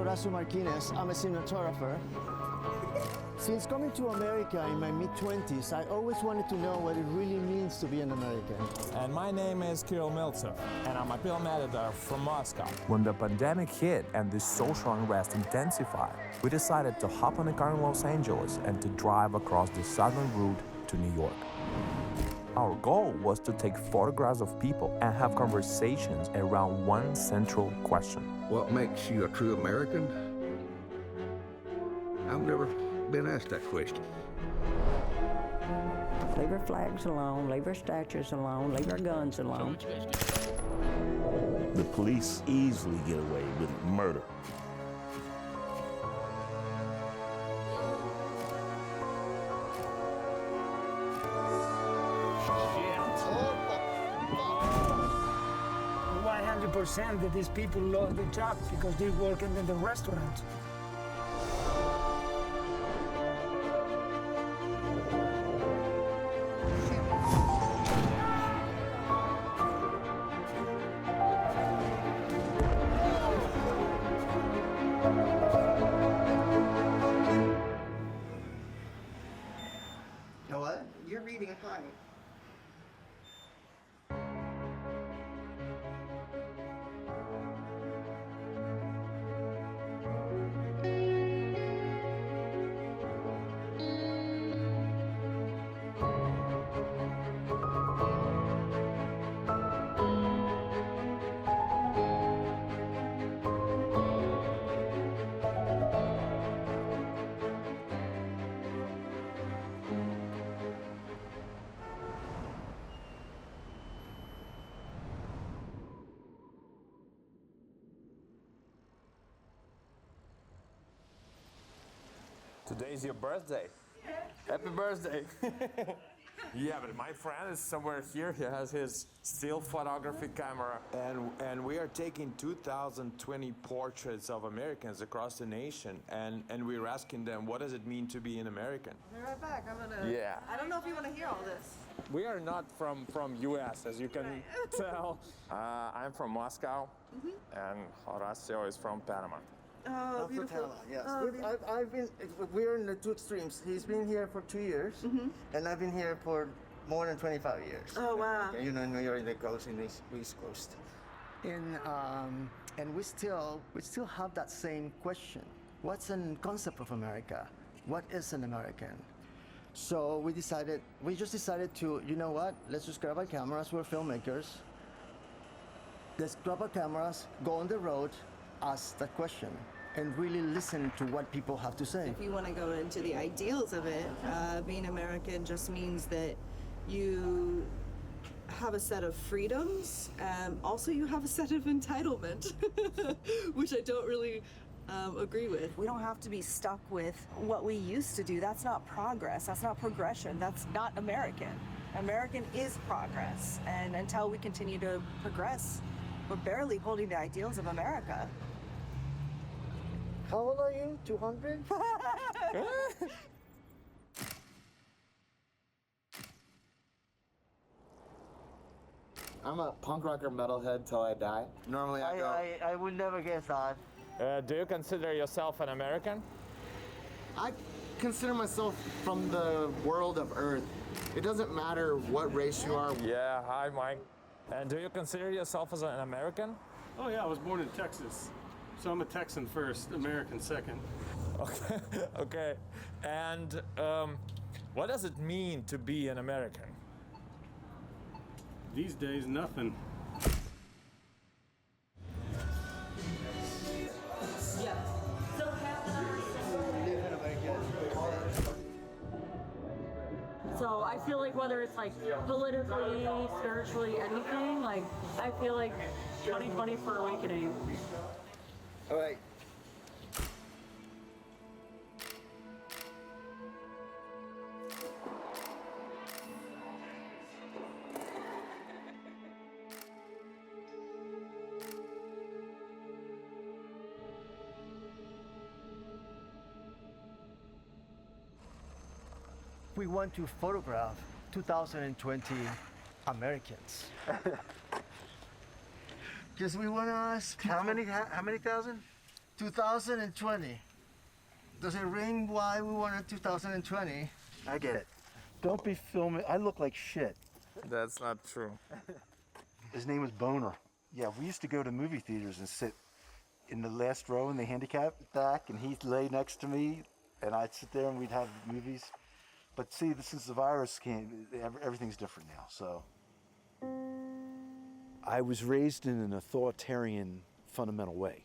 Horacio Martinez. I'm a cinematographer. Since coming to America in my mid-20s, I always wanted to know what it really means to be an American. And my name is Kirill Miltsev, and I'm a film editor from Moscow. When the pandemic hit and the social unrest intensified, we decided to hop on a car in Los Angeles and to drive across the southern route to New York. Our goal was to take photographs of people and have conversations around one central question. What makes you a true American? I've never been asked that question. Leave our flags alone, leave our statues alone, leave our guns alone. The police easily get away with murder. That these people lost their jobs because they're working in the restaurant. You know what? You're reading high. Today's your birthday. Happy birthday. Yeah, but my friend is somewhere here. He has his still photography camera. And we are taking 2020 portraits of Americans across the nation. And we're asking them, what does it mean to be an American? I'll be right back. Yeah. I don't know if you want to hear all this. We are not from US, as you can tell. I'm from Moscow, and Horacio is from Panama. Oh, beautiful. Yes. Oh, We're in the two extremes. He's been here for 2 years, and I've been here for more than 25 years. Oh, wow. You know, New York, in the coast, in the East Coast. And we still have that same question. What's the concept of America? What is an American? So we just decided to, you know what? Let's just grab our cameras. We're filmmakers. Let's grab our cameras, go on the road, ask that question, and really listen to what people have to say. If you want to go into the ideals of it, being American just means that you have a set of freedoms. Also, you have a set of entitlement, which I don't really agree with. We don't have to be stuck with what we used to do. That's not progress. That's not progression. That's not American. American is progress. And until we continue to progress, we're barely holding the ideals of America. How old are you? 200? I'm a punk rocker metalhead till I die. Normally I would never guess that. Do you consider yourself an American? I consider myself from the world of Earth. It doesn't matter what race you are. Yeah, hi Mike. And do you consider yourself as an American? Oh yeah, I was born in Texas. So I'm a Texan first, American second. Okay, okay. And what does it mean to be an American? These days, nothing. So I feel like whether it's like politically, spiritually, anything, like I feel like 2020 for awakening. All right. We want to photograph 2020 Americans. Because we want to ask how many thousand? 2020. Does it ring why we wanted 2020? I get it. Don't be filming. I look like shit. That's not true. His name was Boner. Yeah, we used to go to movie theaters and sit in the last row in the handicap back, and he'd lay next to me, and I'd sit there and we'd have movies. But see, since the virus came, everything's different now, so. I was raised in an authoritarian fundamental way,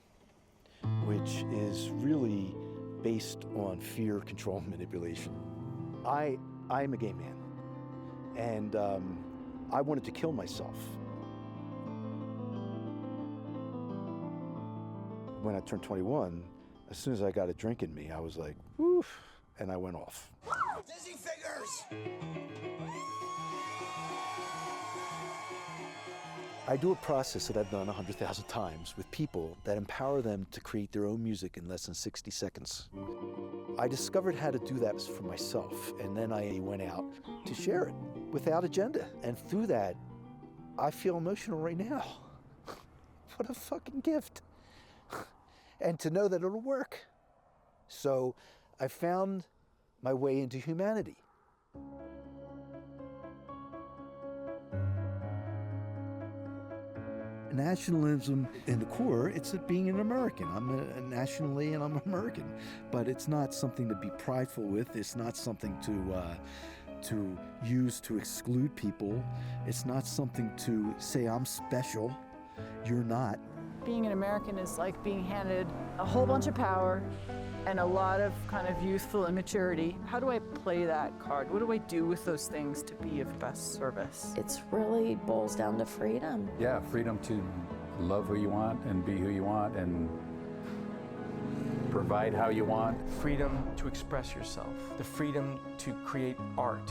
which is really based on fear, control, and manipulation. I'm a gay man, and I wanted to kill myself. When I turned 21, as soon as I got a drink in me, I was like, woof, and I went off. Dizzy fingers! I do a process that I've done 100,000 times with people that empower them to create their own music in less than 60 seconds. I discovered how to do that for myself, and then I went out to share it without agenda. And through that, I feel emotional right now. What a fucking gift. And to know that it'll work. So I found my way into humanity. Nationalism in the core, it's being an American. I'm a nationally and I'm American, but it's not something to be prideful with. It's not something to use to exclude people. It's not something to say I'm special. You're not. Being an American is like being handed a whole bunch of power and a lot of kind of youthful immaturity. How do I play that card? What do I do with those things to be of best service? It's really boils down to freedom. Yeah, freedom to love who you want and be who you want and provide how you want. Freedom to express yourself, the freedom to create art,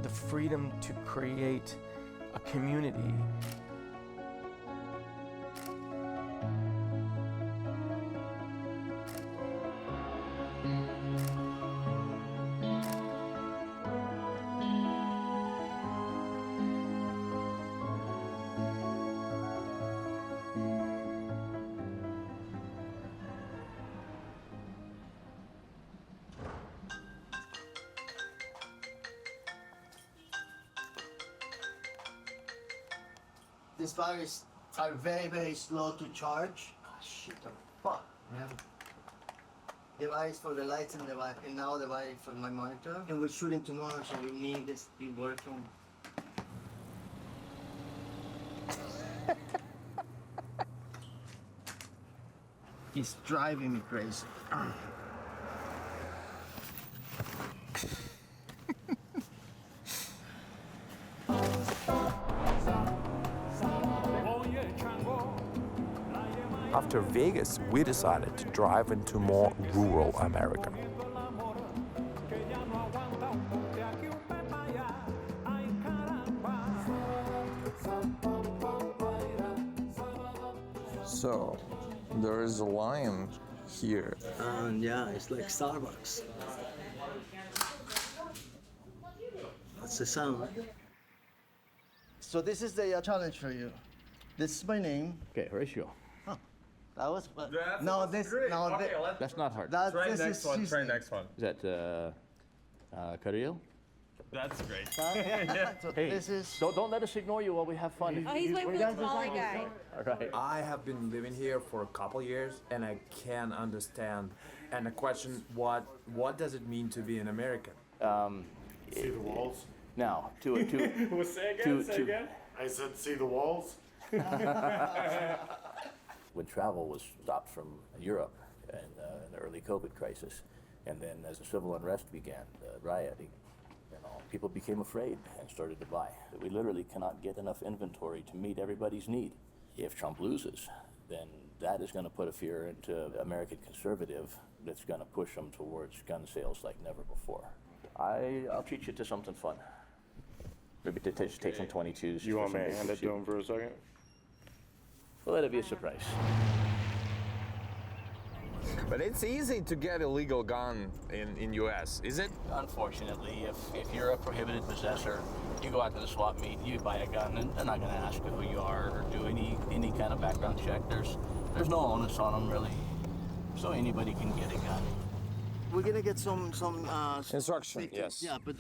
the freedom to create a community. These batteries are very, very slow to charge. Shit, the fuck, man. Device for the lights and now the device for my monitor. And we're shooting tomorrow, so we need this to be working. He's driving me crazy. After Vegas, we decided to drive into more rural America. So, there is a lion here. Yeah, it's like Starbucks. That's the sound. So this is the challenge for you. This is my name. Okay, Horatio. That was That's not hard. Try next one. Try next one. Is that Carrillo? That's great. So Hey, this is. don't let us ignore you while we have fun. Oh, he's waiting for the smaller guy. All right. I have been living here for a couple years and I can understand. And the question, what does it mean to be an American? See the walls? Now, Well, say again. I said, see the walls? When travel was stopped from Europe in the early COVID crisis, and then as the civil unrest began, the rioting, people became afraid and started to buy. We literally cannot get enough inventory to meet everybody's need. If Trump loses, then that is going to put a fear into American conservative that's going to push them towards gun sales like never before. I'll treat you to something fun. Maybe to take some 22s. You want me to hand it to him for a second? Well, that'll be a surprise. But it's easy to get a legal gun in US, is it? Unfortunately, if you're a prohibited possessor, you go out to the swap meet, you buy a gun, and they're not going to ask you who you are or do any kind of background check. There's no onus on them, really. So anybody can get a gun. We're gonna get some Instruction, safety. yes. Yeah, but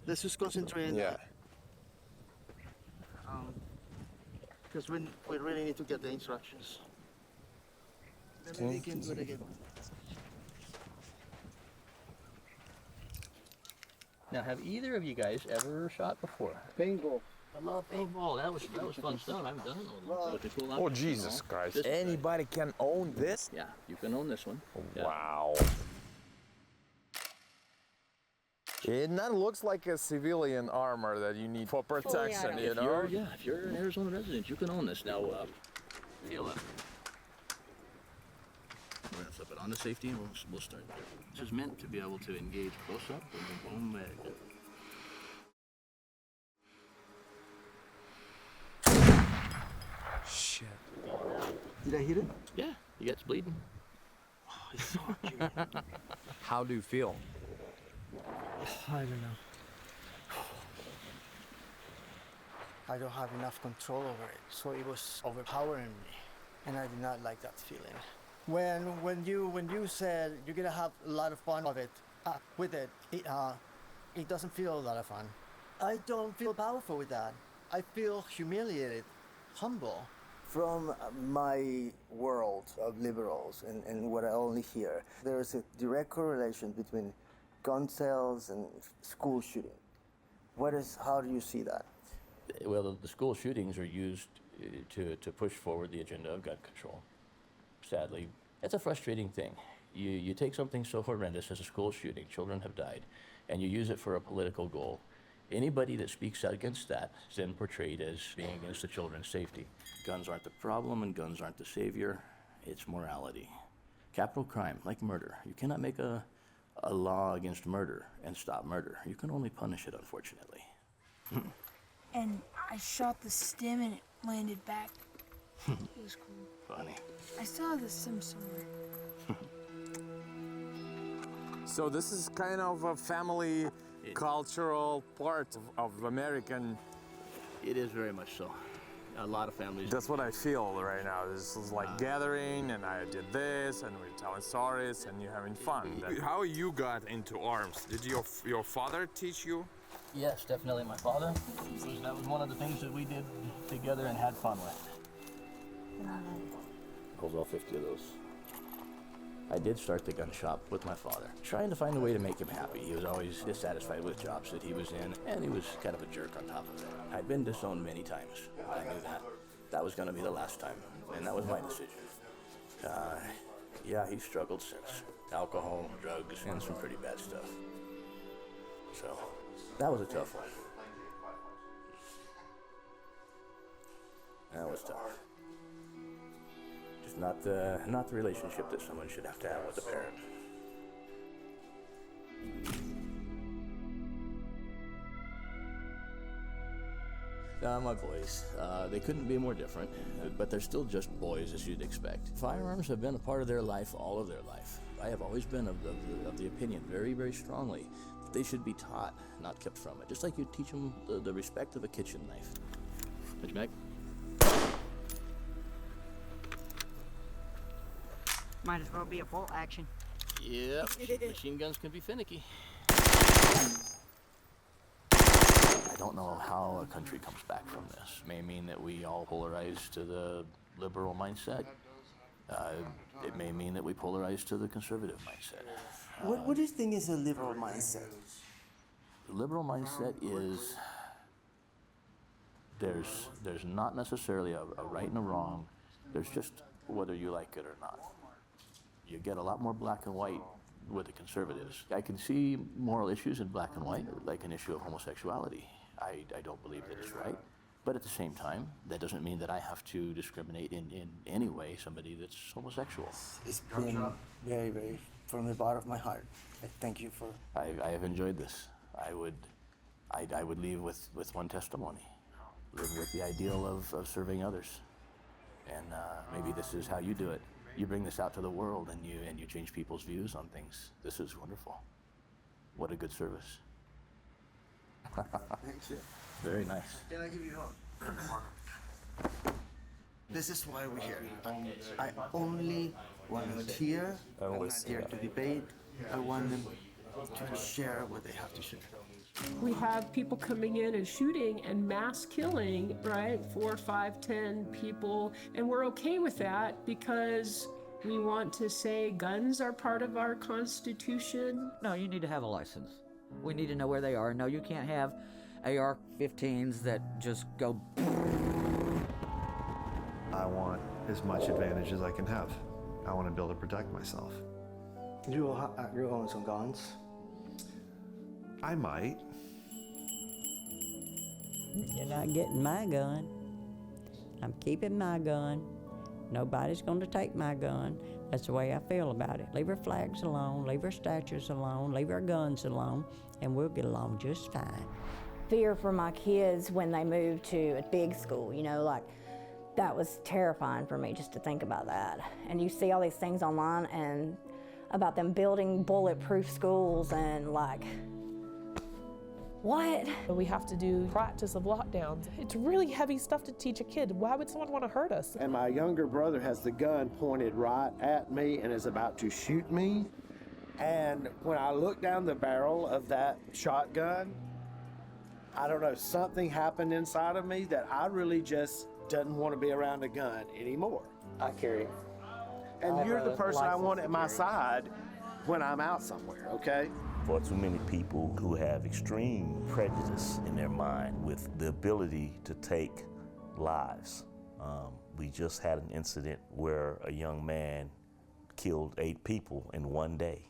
let's just concentrate on that. Because we really need to get the instructions. Then we can do it again. Now, have either of you guys ever shot before? Paintball. I love paintball. That was fun stuff. I haven't done it. Oh, Jesus Christ. Anybody can own this? Yeah, you can own this one. Wow. That looks like a civilian armor that you need for protection, you know? If you're an Arizona resident, you can own this. Now, feel it. We're gonna flip it on to safety and we'll start there. This is meant to be able to engage close up. Boom, boom, Shit. Did I hit it? Yeah, you got bleeding. Oh, it's so cute. How do you feel? I don't know. I don't have enough control over it, so it was overpowering me, and I did not like that feeling. When you said you're gonna have a lot of fun with it, it doesn't feel a lot of fun. I don't feel powerful with that. I feel humiliated, humble. From my world of liberals and what I only hear, there is a direct correlation between gun sales and school shooting. How do you see that? Well, the school shootings are used to push forward the agenda of gun control. Sadly, it's a frustrating thing. You take something so horrendous as a school shooting, children have died, and you use it for a political goal. Anybody that speaks out against that is then portrayed as being against the children's safety. Guns aren't the problem and guns aren't the savior. It's morality. Capital crime, like murder. You cannot make a law against murder and stop murder. You can only punish it, unfortunately. And I shot the stem and it landed back. It was cool. Funny. I saw the stem somewhere. So this is kind of a family cultural part of American. It is very much so. A lot of families. That's what I feel right now. This is like gathering, and I did this, and we're telling stories, and you're having fun. How you got into arms? Did your father teach you? Yes, definitely my father. That was one of the things that we did together and had fun with. Holds all 50 of those. I did start the gun shop with my father, trying to find a way to make him happy. He was always dissatisfied with jobs that he was in, and he was kind of a jerk on top of it. I'd been disowned many times. I knew that. That was going to be the last time, and that was my decision. Yeah, he struggled since. Alcohol, drugs, and some pretty bad stuff. So, that was a tough one. That was tough. Just not the relationship that someone should have to have with a parent. My boys, they couldn't be more different, but they're still just boys as you'd expect. Firearms have been a part of their life all of their life. I have always been of the opinion very, very strongly that they should be taught, not kept from it. Just like you teach them the respect of a kitchen knife. Put you back. Might as well be a bolt action. Yep, machine guns can be finicky. I don't know how a country comes back from this. It may mean that we all polarize to the liberal mindset. It may mean that we polarize to the conservative mindset. What do you think is a liberal mindset? The liberal mindset is there's not necessarily a right and a wrong. There's just whether you like it or not. You get a lot more black and white with the conservatives. I can see moral issues in black and white, like an issue of homosexuality. I don't believe that it's right. But at the same time, that doesn't mean that I have to discriminate in any way somebody that's homosexual. It's been very, very from the bottom of my heart. I thank you for... I have enjoyed this. I would leave with one testimony. Live with the ideal of serving others. And maybe this is how you do it. You bring this out to the world and you change people's views on things. This is wonderful. What a good service. Thank you. Very nice. Can I give you a hug? This is why we're here. I only want them to hear. I want them here to debate. I want them to share what they have to share. We have people coming in and shooting and mass killing, right? 4, 5, 10 people. And we're okay with that because we want to say guns are part of our Constitution. No, you need to have a license. We need to know where they are. No, you can't have AR-15s that just go. I want as much advantage as I can have. I want to be able to protect myself. You own some guns? I might. You're not getting my gun. I'm keeping my gun. Nobody's going to take my gun. That's the way I feel about it. Leave our flags alone, leave our statues alone, leave our guns alone, and we'll get along just fine. Fear for my kids when they move to a big school, you know, like that was terrifying for me just to think about that. And you see all these things online and about them building bulletproof schools and like, what? We have to do practice of lockdowns. It's really heavy stuff to teach a kid. Why would someone want to hurt us? And my younger brother has the gun pointed right at me and is about to shoot me. And when I look down the barrel of that shotgun, I don't know, something happened inside of me that I really just didn't want to be around a gun anymore. I carry. And you're the person I want at my side when I'm out somewhere, okay? For too many people who have extreme prejudice in their mind with the ability to take lives. We just had an incident where a young man killed 8 people in one day.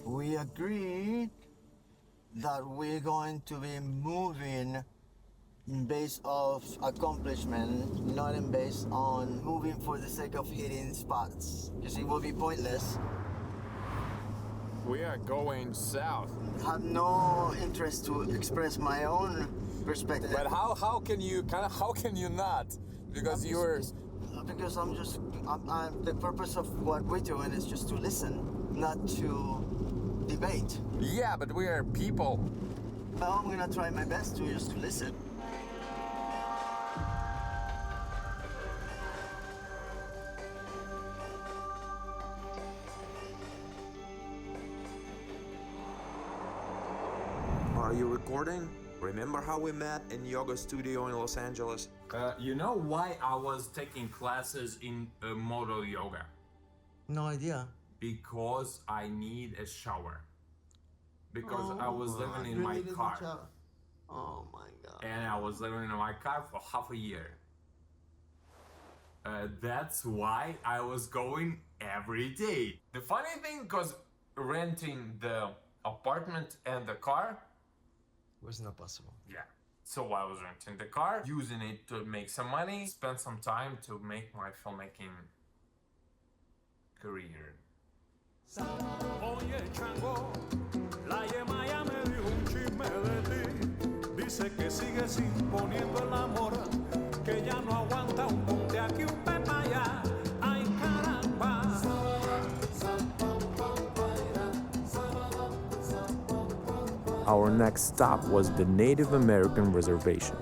We agreed that we're going to be moving based off accomplishment, not in based on moving for the sake of hitting spots, because it will be pointless. We are going south. I have no interest to express my own perspective. But how can you not? Because you're. Because the purpose of what we're doing is just to listen, not to debate. Yeah, but we are people. Well, I'm gonna try my best to just to listen. Are you recording? Remember how we met in yoga studio in Los Angeles? You know why I was taking classes in model yoga? No idea. Because I need a shower. Because I was living in my car. Oh my God. And I was living in my car for half a year. That's why I was going every day. The funny thing, because renting the apartment and the car was not possible. Yeah. So I was renting the car, using it to make some money, spend some time to make my filmmaking career. Oye, chango, la yemaya me dijo un chisme de ti. Dice que sigues imponiendo el amor, que ya no aguanta un ponte aquí, un pepa allá. Ay, caramba. Our next stop was the Native American reservation.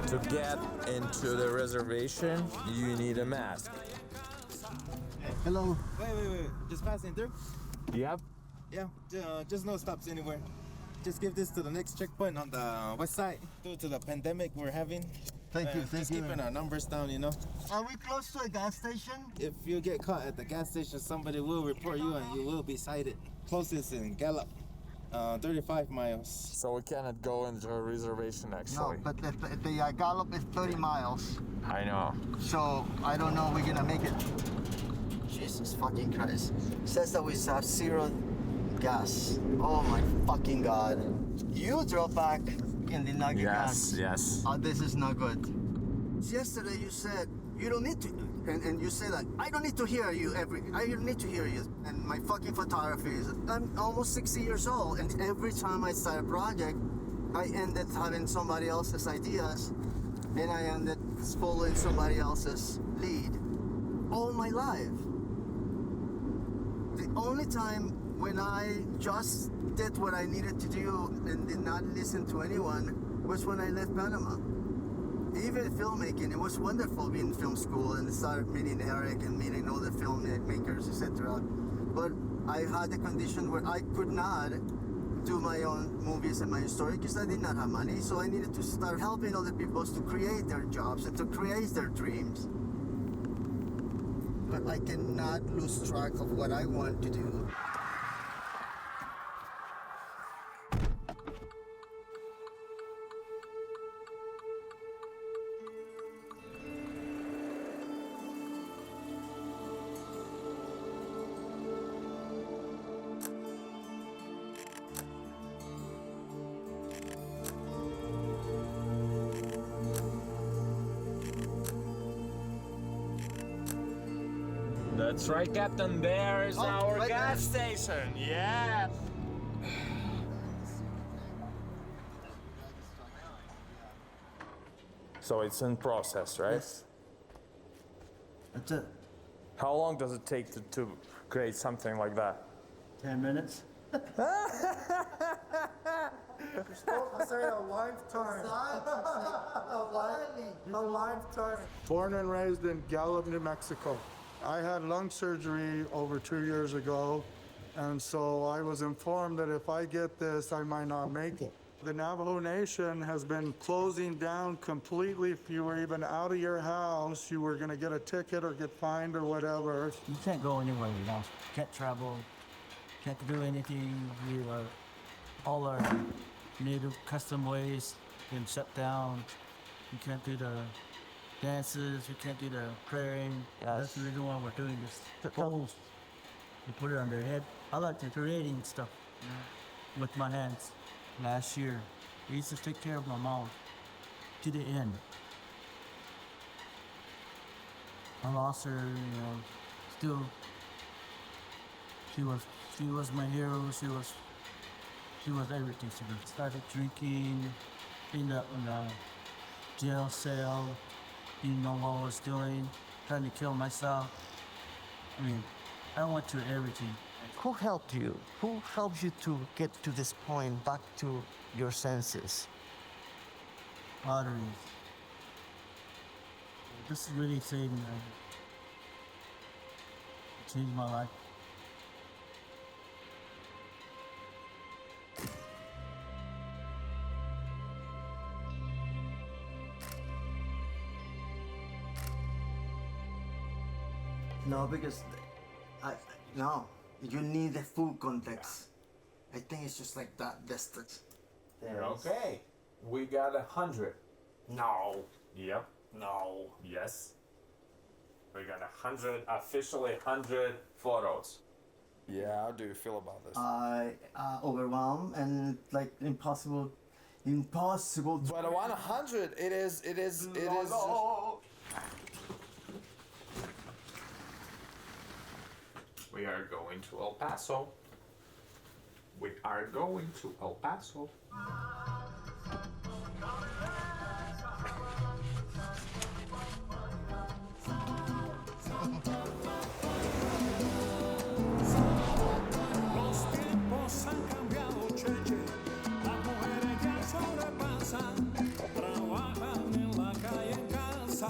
To get into the reservation, you need a mask. Hello. Wait. Just passing through? Yep. Yeah, just no stops anywhere. Just give this to the next checkpoint on the west side. Due to the pandemic we're having, Thank you, thank just you. keeping our numbers down, you know. Are we close to a gas station? If you get caught at the gas station, somebody will report you and you will be cited. Closest in Gallup, 35 miles. So we cannot go into a reservation actually. No, but the Gallup is 30 miles. I know. So I don't know if we're gonna make it. Jesus fucking Christ. Says that we have zero gas. Oh my fucking God. You drove back and did not get gas. Yes. Oh, this is not good. Yesterday you said you don't need to, and you say that I don't need to hear you I don't need to hear you. And my fucking photography is, I'm almost 60 years old, and every time I start a project, I ended having somebody else's ideas, and I ended following somebody else's lead all my life. The only time when I just did what I needed to do and did not listen to anyone was when I left Panama. Even filmmaking, it was wonderful being in film school and started meeting Eric and meeting all the filmmakers, etc. But I had a condition where I could not do my own movies and my story because I did not have money. So I needed to start helping other people to create their jobs and to create their dreams. But I cannot lose track of what I want to do. That's right, Captain. There is our gas station. Yeah. So it's in process, right? Yes. That's it. How long does it take to create something like that? 10 minutes. I say a lifetime. A lifetime. Born and raised in Gallup, New Mexico. I had lung surgery over 2 years ago, and so I was informed that if I get this, I might not make it. The Navajo Nation has been closing down completely. If you were even out of your house, you were going to get a ticket or get fined or whatever. You can't go anywhere, you know. Can't travel, can't do anything. All our native custom ways been shut down. You can't do the dances, you can't do the praying. That's the reason why we're doing this. The poles, you put it on their head. I like to creating stuff, you know, with my hands. Last year, I used to take care of my mom to the end. I lost her, you know, still. She was my hero. She was everything. She started drinking, ended up in a jail cell, didn't know what I was doing, trying to kill myself. I mean, I went through everything. Who helped you? Who helped you to get to this point, back to your senses? Pottery. This really saved me. It changed my life. No, because no, you need the full context. I think it's just like that distance. Okay. We got 100. No. Yep. No. Yes. We got 100, officially 100 photos. Yeah, how do you feel about this? Overwhelmed and like impossible. But 100, it is. We are going to El Paso. We are going to El Paso. Los tiempos han cambiado, cheche. Las mujeres ya sobrepasan. Trabajan en la calle, en casa.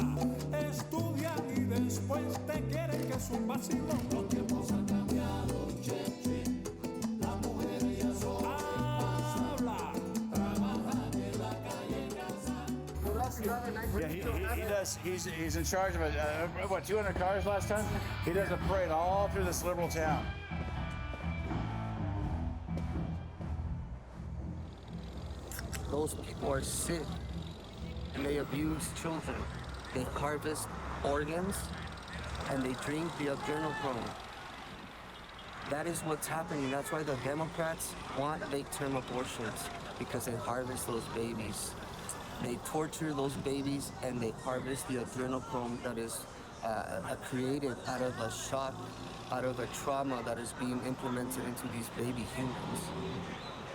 Estudian y después te quieren que es un vacilón. Los tiempos han cambiado, cheche. Las mujeres ya sobrepasan. Trabajan en la calle, en casa. Yeah, he does. He's in charge of what 200 cars last time. He does a parade all through this liberal town. Those people are sick, and they abuse children. They harvest organs, and they drink the adrenochrome. That is what's happening. That's why the Democrats want late-term abortions, because they harvest those babies. They torture those babies, and they harvest the adrenochrome that is created out of a shock, out of a trauma that is being implemented into these baby humans.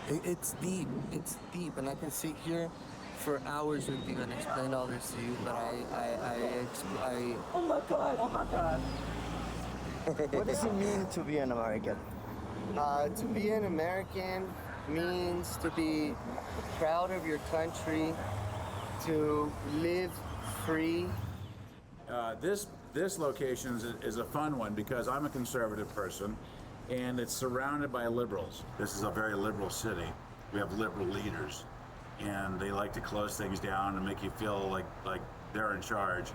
It's deep, and I can sit here for hours with you and explain all this to you, but I Oh my God. What does it mean to be an American? To be an American means to be proud of your country, to live free. This location is a fun one because I'm a conservative person, and it's surrounded by liberals. This is a very liberal city. We have liberal leaders, and they like to close things down and make you feel like they're in charge.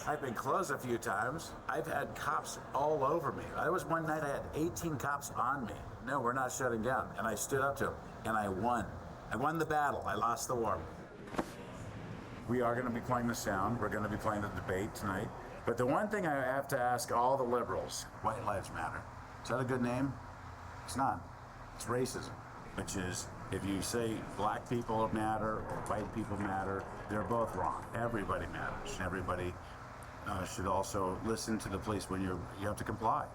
I've been closed a few times. I've had cops all over me. There was one night I had 18 cops on me. No, we're not shutting down. And I stood up to them, and I won. I won the battle. I lost the war. We are going to be playing the sound. We're going to be playing the debate tonight. But the one thing I have to ask all the liberals, White Lives Matter. Is that a good name? It's not. It's racism, which is if you say black people matter or white people matter, they're both wrong. Everybody matters. Everybody should also listen to the police when you have to comply.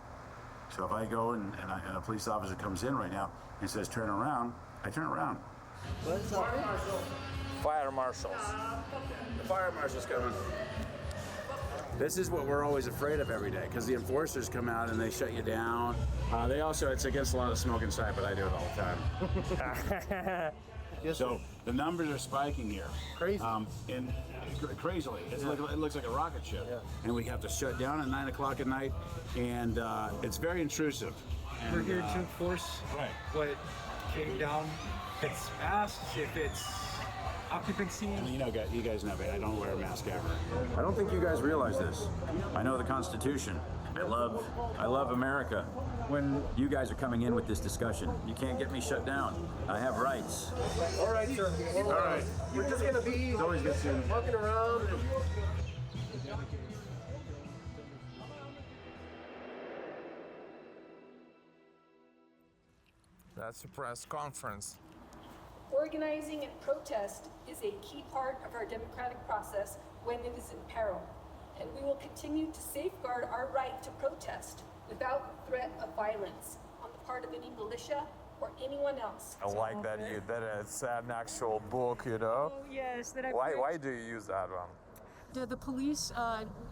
So if I go and a police officer comes in right now and says turn around, I turn around. What is that? Fire marshals. The fire marshal's coming. This is what we're always afraid of every day, because the enforcers come out and they shut you down. They also, it's against a lot of smoke inside, but I do it all the time. So the numbers are spiking here. Crazy. Crazily. It looks like a rocket ship. Yeah. And we have to shut down at 9 o'clock at night, and it's very intrusive. And, we're here to enforce what came down. If it's masks, if it's occupancy. You guys know me. I don't wear a mask ever. I don't think you guys realize this. I know the Constitution. I love America. When you guys are coming in with this discussion, you can't get me shut down. I have rights. All right, sir. All right. We're just gonna be always good seeing you. walking around. That's a press conference. Organizing and protest is a key part of our democratic process when it is in peril, and we will continue to safeguard our right to protest without threat of violence on the part of any militia or anyone else. I like that it's an actual book, you know? Oh, yes. Why do you use that one? The police,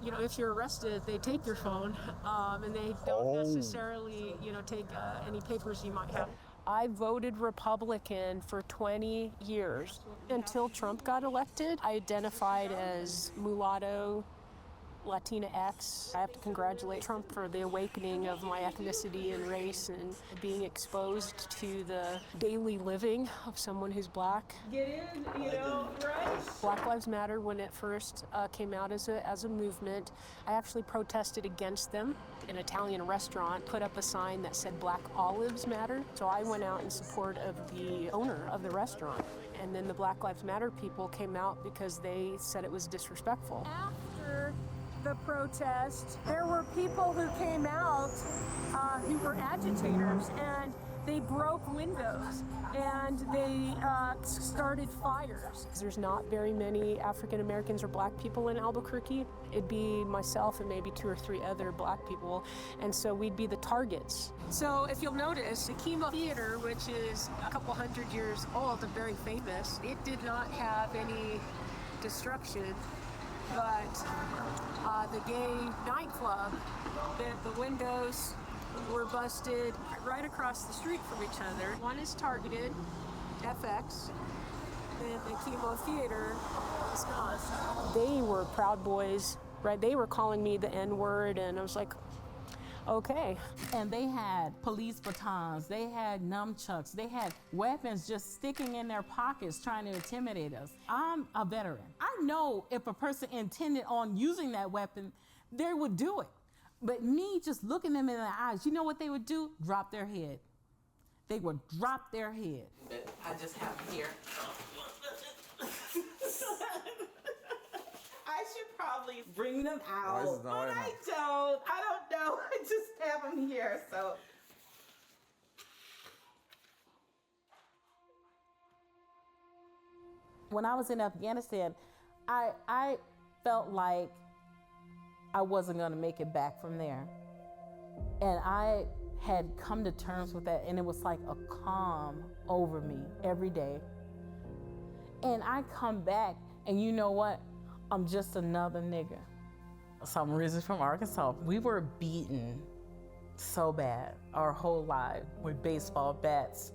if you're arrested, they take your phone, and they don't necessarily, take any papers you might have. I voted Republican for 20 years. Until Trump got elected, I identified as mulatto, Latina X. I have to congratulate Trump for the awakening of my ethnicity and race and being exposed to the daily living of someone who's black. Get in, right? Black Lives Matter, when it first came out as a movement, I actually protested against them. An Italian restaurant put up a sign that said Black Olives Matter. So I went out in support of the owner of the restaurant. And then the Black Lives Matter people came out because they said it was disrespectful. After the protest, there were people who came out who were agitators, and they broke windows and they started fires. There's not very many African Americans or black people in Albuquerque. It'd be myself and maybe 2 or 3 other black people, and so we'd be the targets. So if you'll notice, the Chemo Theater, which is a couple hundred years old and very famous, it did not have any destruction, but the gay nightclub, the windows were busted right across the street from each other. One is targeted, FX, and the Chemo Theater is not. They were Proud Boys, right? They were calling me the N-word, and I was like, Okay. And they had police batons, they had nunchucks, they had weapons just sticking in their pockets trying to intimidate us. I'm a veteran. I know if a person intended on using that weapon, they would do it. But me just looking them in the eyes, you know what they would do? Drop their head. They would drop their head. I just have them here. I should probably bring them out, but I don't. I don't know. I just have them here, so. When I was in Afghanistan, I felt like I wasn't going to make it back from there. And I had come to terms with that, and it was like a calm over me every day. And I come back, and you know what? I'm just another nigga. So I'm originally from Arkansas. We were beaten so bad our whole life with baseball bats,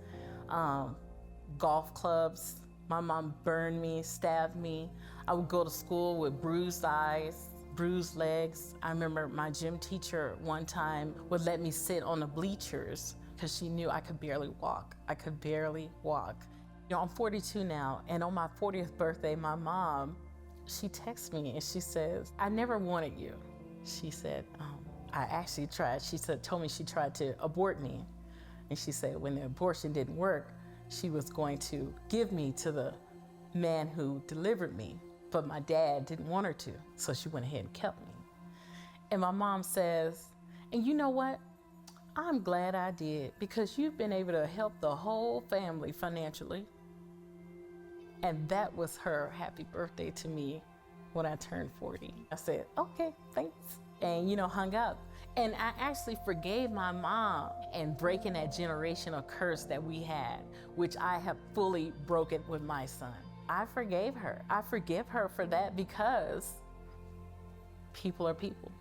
golf clubs. My mom burned me, stabbed me. I would go to school with bruised eyes, bruised legs. I remember my gym teacher one time would let me sit on the bleachers because she knew I could barely walk. I could barely walk. You know, I'm 42 now, and on my 40th birthday, my mom, she texts me and she says, I never wanted you. She said, I actually tried. She told me she tried to abort me. And she said when the abortion didn't work, she was going to give me to the man who delivered me, but my dad didn't want her to. So she went ahead and kept me. And my mom says, and you know what? I'm glad I did, because you've been able to help the whole family financially. And that was her happy birthday to me when I turned 40. I said, okay, thanks. And, you know, hung up. And I actually forgave my mom and breaking that generational curse that we had, which I have fully broken with my son. I forgave her. I forgive her for that because people are people.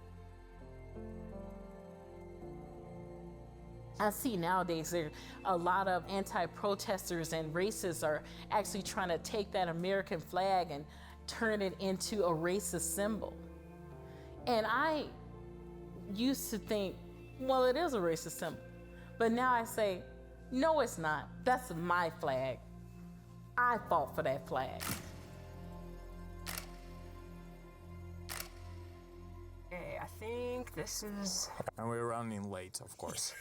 I see nowadays there are a lot of anti-protesters and racists are actually trying to take that American flag and turn it into a racist symbol. And I used to think, well, it is a racist symbol. But now I say, no, it's not. That's my flag. I fought for that flag. Okay, I think this is... And we're running late, of course.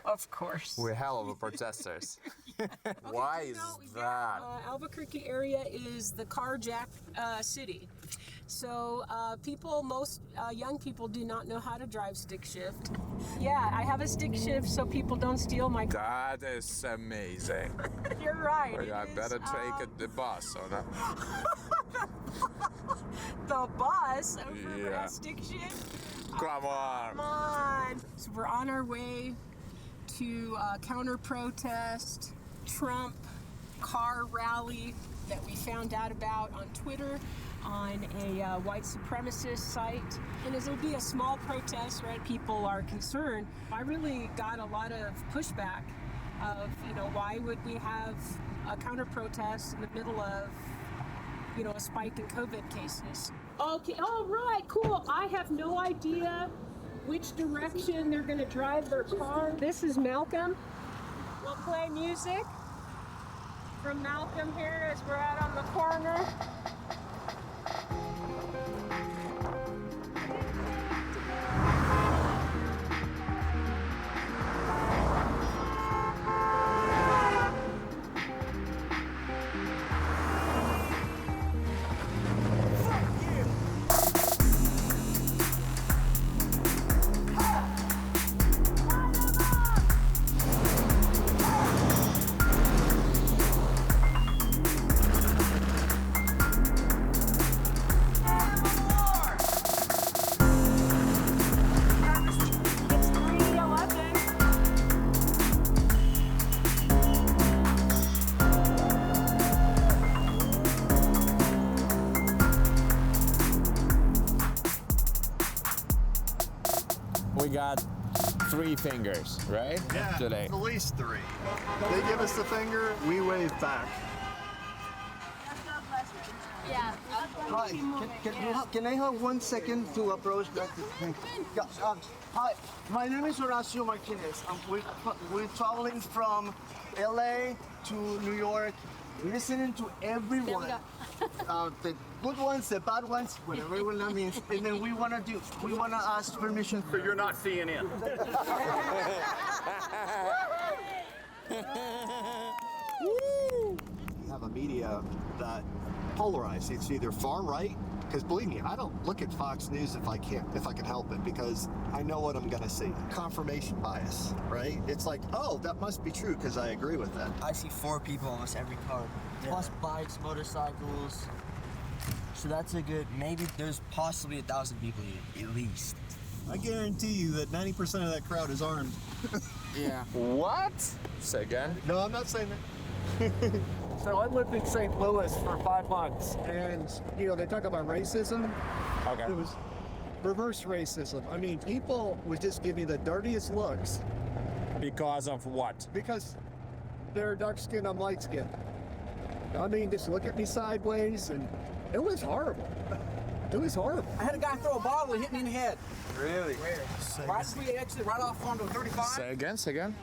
Of course. We're hell of a protesters. Why is that? Albuquerque area is the carjacked city. So most young people do not know how to drive stick shift. Yeah, I have a stick shift so people don't steal my car. That is amazing. You're right. I better take the bus, or not? The bus over a stick shift? Come on. Come on. So we're on our way to counter-protest Trump car rally that we found out about on Twitter on a white supremacist site. And it'll be a small protest, right? People are concerned. I really got a lot of pushback of, you know, why would we have a counter-protest in the middle of, you know, a spike in COVID cases? Okay, all right, cool. I have no idea which direction they're gonna drive their car. This is Malcolm. We'll play music from Malcolm here as we're out on the corner. We got 3 fingers, right? Yeah, today. at least 3. They give us the finger, we wave back. Yeah. Hi, can I have 1 second to approach that? Yeah, hi, my name is Horacio Martinez. We're traveling from LA to New York, listening to everyone. The good ones, the bad ones, whatever that means. And then we wanna ask permission. So you're not CNN. Have a media that polarized. It's either far right, because believe me, I don't look at Fox News if I can help it, because I know what I'm gonna see. Confirmation bias, right? It's like, oh, that must be true because I agree with that. I see 4 people almost every car, plus bikes, motorcycles. So that's a good, maybe there's possibly 1,000 people here, at least. I guarantee you that 90% of that crowd is armed. Yeah. What? Say again? No, I'm not saying that. So I lived in St. Louis for 5 months, and they talk about racism. Okay. It was reverse racism. I mean, people would just give me the dirtiest looks. Because of what? Because they're dark skinned, I'm light skinned. I mean, just look at me sideways, and it was horrible. It was horrible. I had a guy throw a bottle and hit me in the head. Really? Right as we exited right off onto 35. Say again.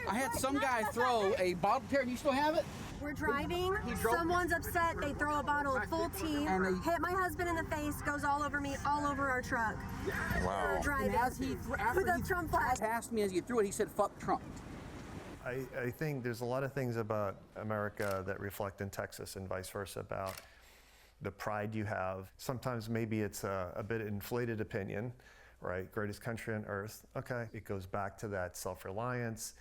I had some guy throw a bottle. Terry, you still have it? We're driving, someone's upset, they throw a bottle at full team, hit my husband in the face, goes all over me, all over our truck. Wow. We're driving. With a Trump flag. Passed me as he threw it, he said, "Fuck Trump." I think there's a lot of things about America that reflect in Texas and vice versa about the pride you have. Sometimes maybe it's a bit inflated opinion, right? Greatest country on earth. Okay, it goes back to that self-reliance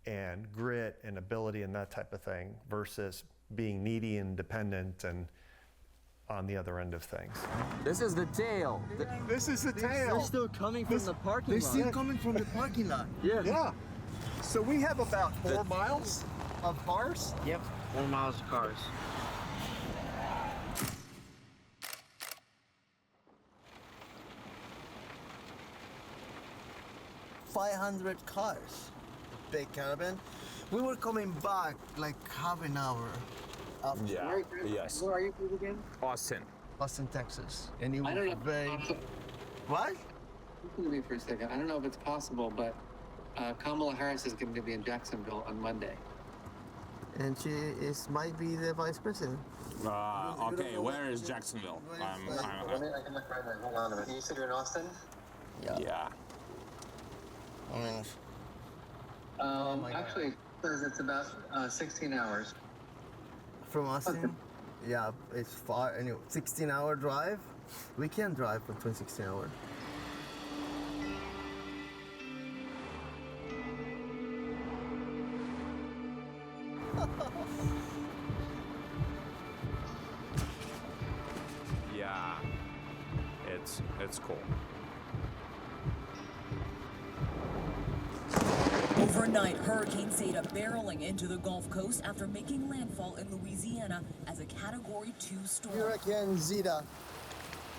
and grit and ability and that type of thing versus being needy and dependent and on the other end of things. This is the tail. This is the tail. They're still coming from the parking lot. They're still coming from the parking lot. Yeah. So we have about 4 miles of cars. Yep, 4 miles of cars. $500 cars, big caravan. We were coming back like half an hour after. Yeah. Yes. Where are you from again? Austin, Texas. And it was I don't know. very... What? Listen to me for a second. I don't know if it's possible, but Kamala Harris is going to be in Jacksonville on Monday. And she might be the vice president. Okay, where is Jacksonville? I can look right there. Hold on a minute. You said you're in Austin? Yeah. I mean... Actually, it says it's about 16 hours. From Austin? Yeah, it's far. Anyway, 16-hour drive? We can't drive for 16 hours. Yeah. It's cool. Overnight, Hurricane Zeta barreling into the Gulf Coast after making landfall in Louisiana as a Category 2 storm. Hurricane Zeta.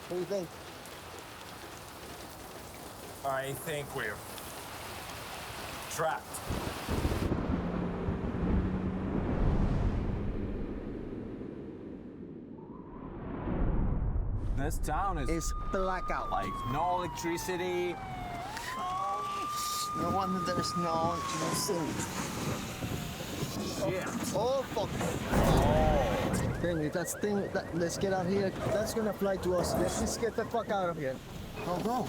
What do you think? I think we're trapped. This town is... It's blackout. Like, no electricity. No wonder there's no electricity. Yeah. Oh, fuck. Let's get out here. That's gonna fly to us. Let's just get the fuck out of here. Go.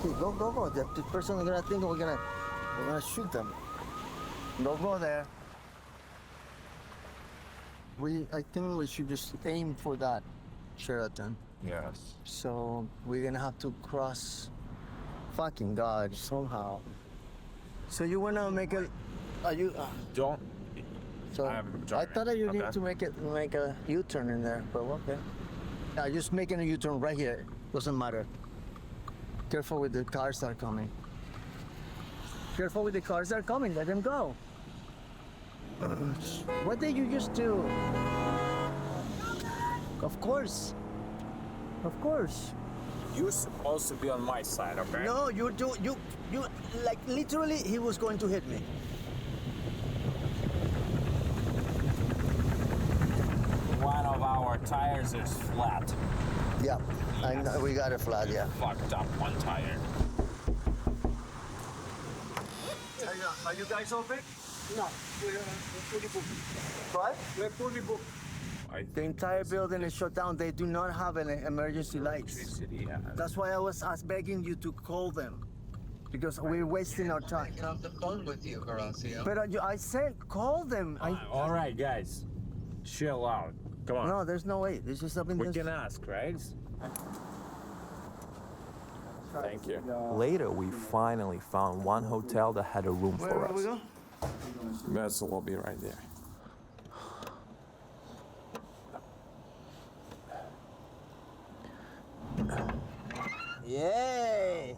Okay, go. The person is gonna think we're gonna shoot them. Go there. I think we should just aim for that Sheraton. Yes. So we're gonna have to cross fucking God somehow. So you wanna make a... Are you... Don't... So I thought that you need to make a U-turn in there, but okay. Yeah, just making a U-turn right here. Doesn't matter. Careful with the cars that are coming. Careful with the cars that are coming. Let them go. What did you just do? Of course. You're supposed to be on my side, okay? No, you like literally he was going to hit me. one of our tires is flat. Yeah, I know, we got it flat, yeah. Fucked up one tire. Are you guys open? No. We're fully booked. What? We're fully booked. The entire building is shut down. They do not have any emergency lights. That's why I was begging you to call them. Because we're wasting our time. Get off the phone with you, Horacio. But I said call them. All right, guys. Chill out. Come on. No, there's no way. This is something We can ask, right? Thank you. Later, we finally found one hotel that had a room for us. go? Vessel will be right there. Yay!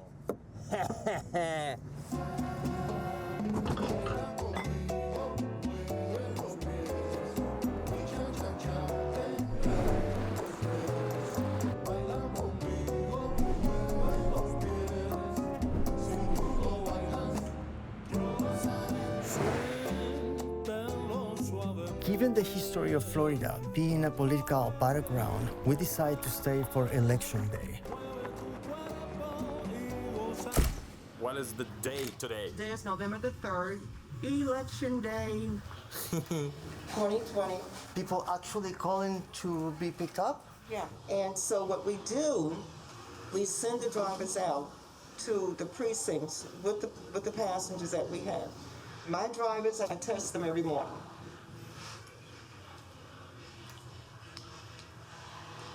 Given the history of Florida being a political battleground, we decided to stay for election day. What is the date today? Today is November the 3rd, Election Day 2020. People actually calling to be picked up? Yeah, and so what we do, we send the drivers out to the precincts with the passengers that we have. My drivers, I test them every morning.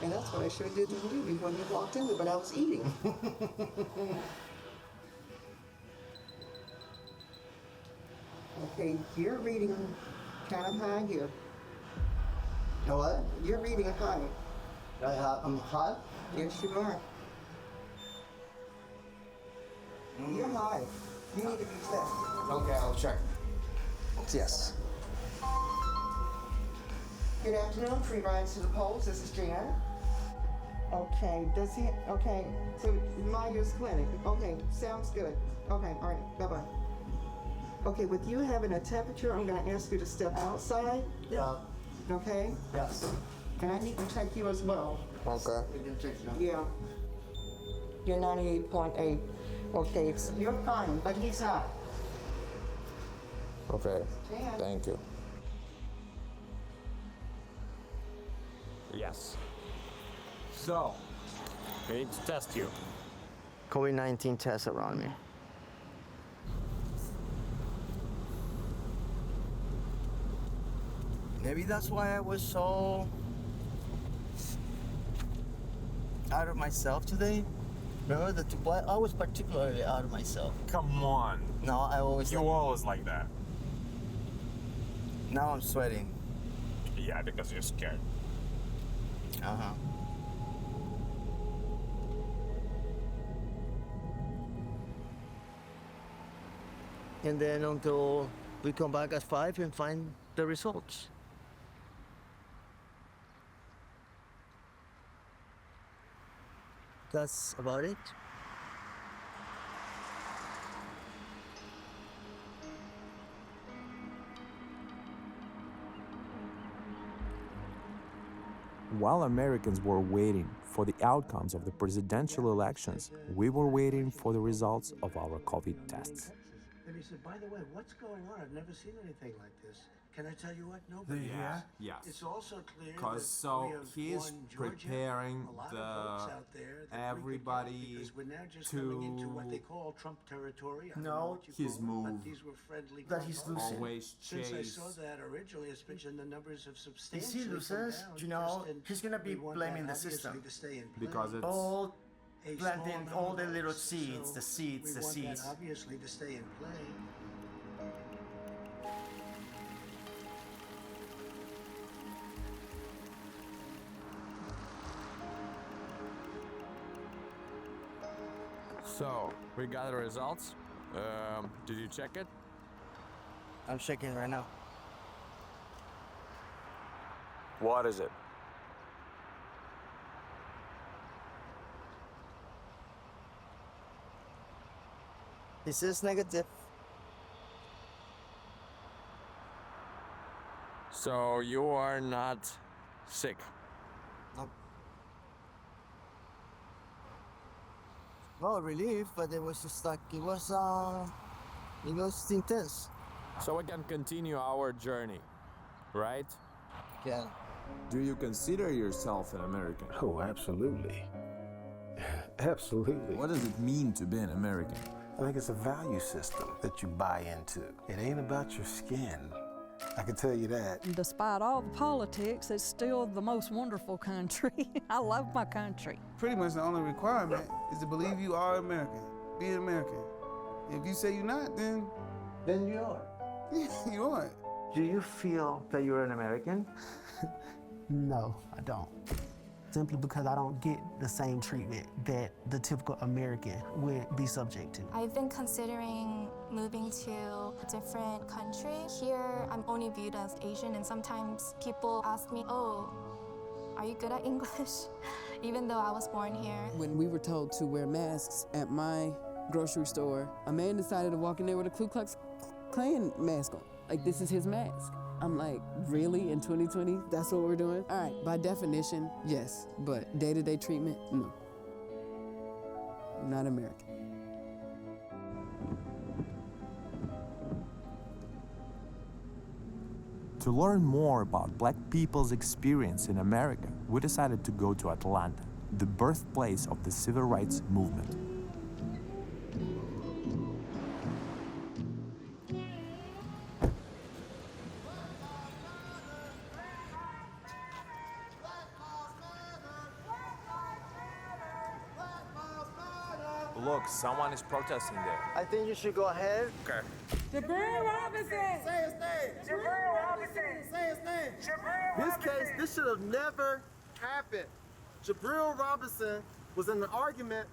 And that's what I should have did to you when you walked in, but I was eating. Okay, you're reading kind of high here. You know what? You're reading high. I'm hot? Yes, you are. You're high. You need to be checked. Okay, I'll check. Yes. Good afternoon, free rides to the polls. This is Jan. Okay, okay, so Myers Clinic. Okay, sounds good. Okay, all right, bye-bye. Okay, with you having a temperature, I'm gonna ask you to step outside. Yeah. Okay? Yes. And I need to check you as well. Okay. Yeah. You're 98.8. Okay, so you're fine, but he's not. Okay. Jan. Thank you. Yes. So, we need to test you. COVID-19 test around me. Maybe that's why I was so out of myself today. Remember I was particularly out of myself. Come on. No, I always. You always like that. Now I'm sweating. Yeah, because you're scared. Uh-huh. And then until we come back at 5 and find the results. That's about it. While Americans were waiting for the outcomes of the presidential elections, we were waiting for the results of our COVID tests. And he said, by the way, what's going on? I've never seen anything like this. Can I tell you what? Nobody has. Yes. It's also clear Because that so we have he's won Georgia, preparing a lot of folks out there that everybody because we're now just coming into what they call Trump territory. I don't know No, what you his call it, move but these were friendly that he's losing. always Since I chase. saw that originally, especially the numbers have If substantially he loses, come you down. know, Tristan, he's gonna be we want blaming that the system. obviously to stay in play. Because it's All A planting small all the number, little so seeds, the seeds, the we want seeds. that obviously to stay in play. So, we got the results. Did you check it? I'm checking right now. What is it? This is negative. So you are not Sick. Well, relief, but it was just like, it was intense. So we can continue our journey, right? Yeah. Do you consider yourself an American? Oh, absolutely. Absolutely. What does it mean to be an American? I think it's a value system that you buy into. It ain't about your skin. I can tell you that. Despite all the politics, it's still the most wonderful country. I love my country. Pretty much the only requirement is to believe you are American. Be an American. If you say you're not, then you are. You aren't. Do you feel that you're an American? No, I don't. Simply because I don't get the same treatment that the typical American would be subject to. I've been considering moving to a different country. Here, I'm only viewed as Asian, and sometimes people ask me, oh, are you good at English? Even though I was born here. When we were told to wear masks at my grocery store, a man decided to walk in there with a Ku Klux Klan mask on. Like, this is his mask. I'm like, really? In 2020, that's what we're doing? All right, by definition, yes, but day-to-day treatment, no. Not American. To learn more about Black people's experience in America, we decided to go to Atlanta, the birthplace of the civil rights movement. Look, someone is protesting there. I think you should go ahead. Okay. Jabril Robinson! Say his name! Jabril Robinson! Say his name! Jabril This Robinson! case, this should have never happened. Jabril Robinson was in an argument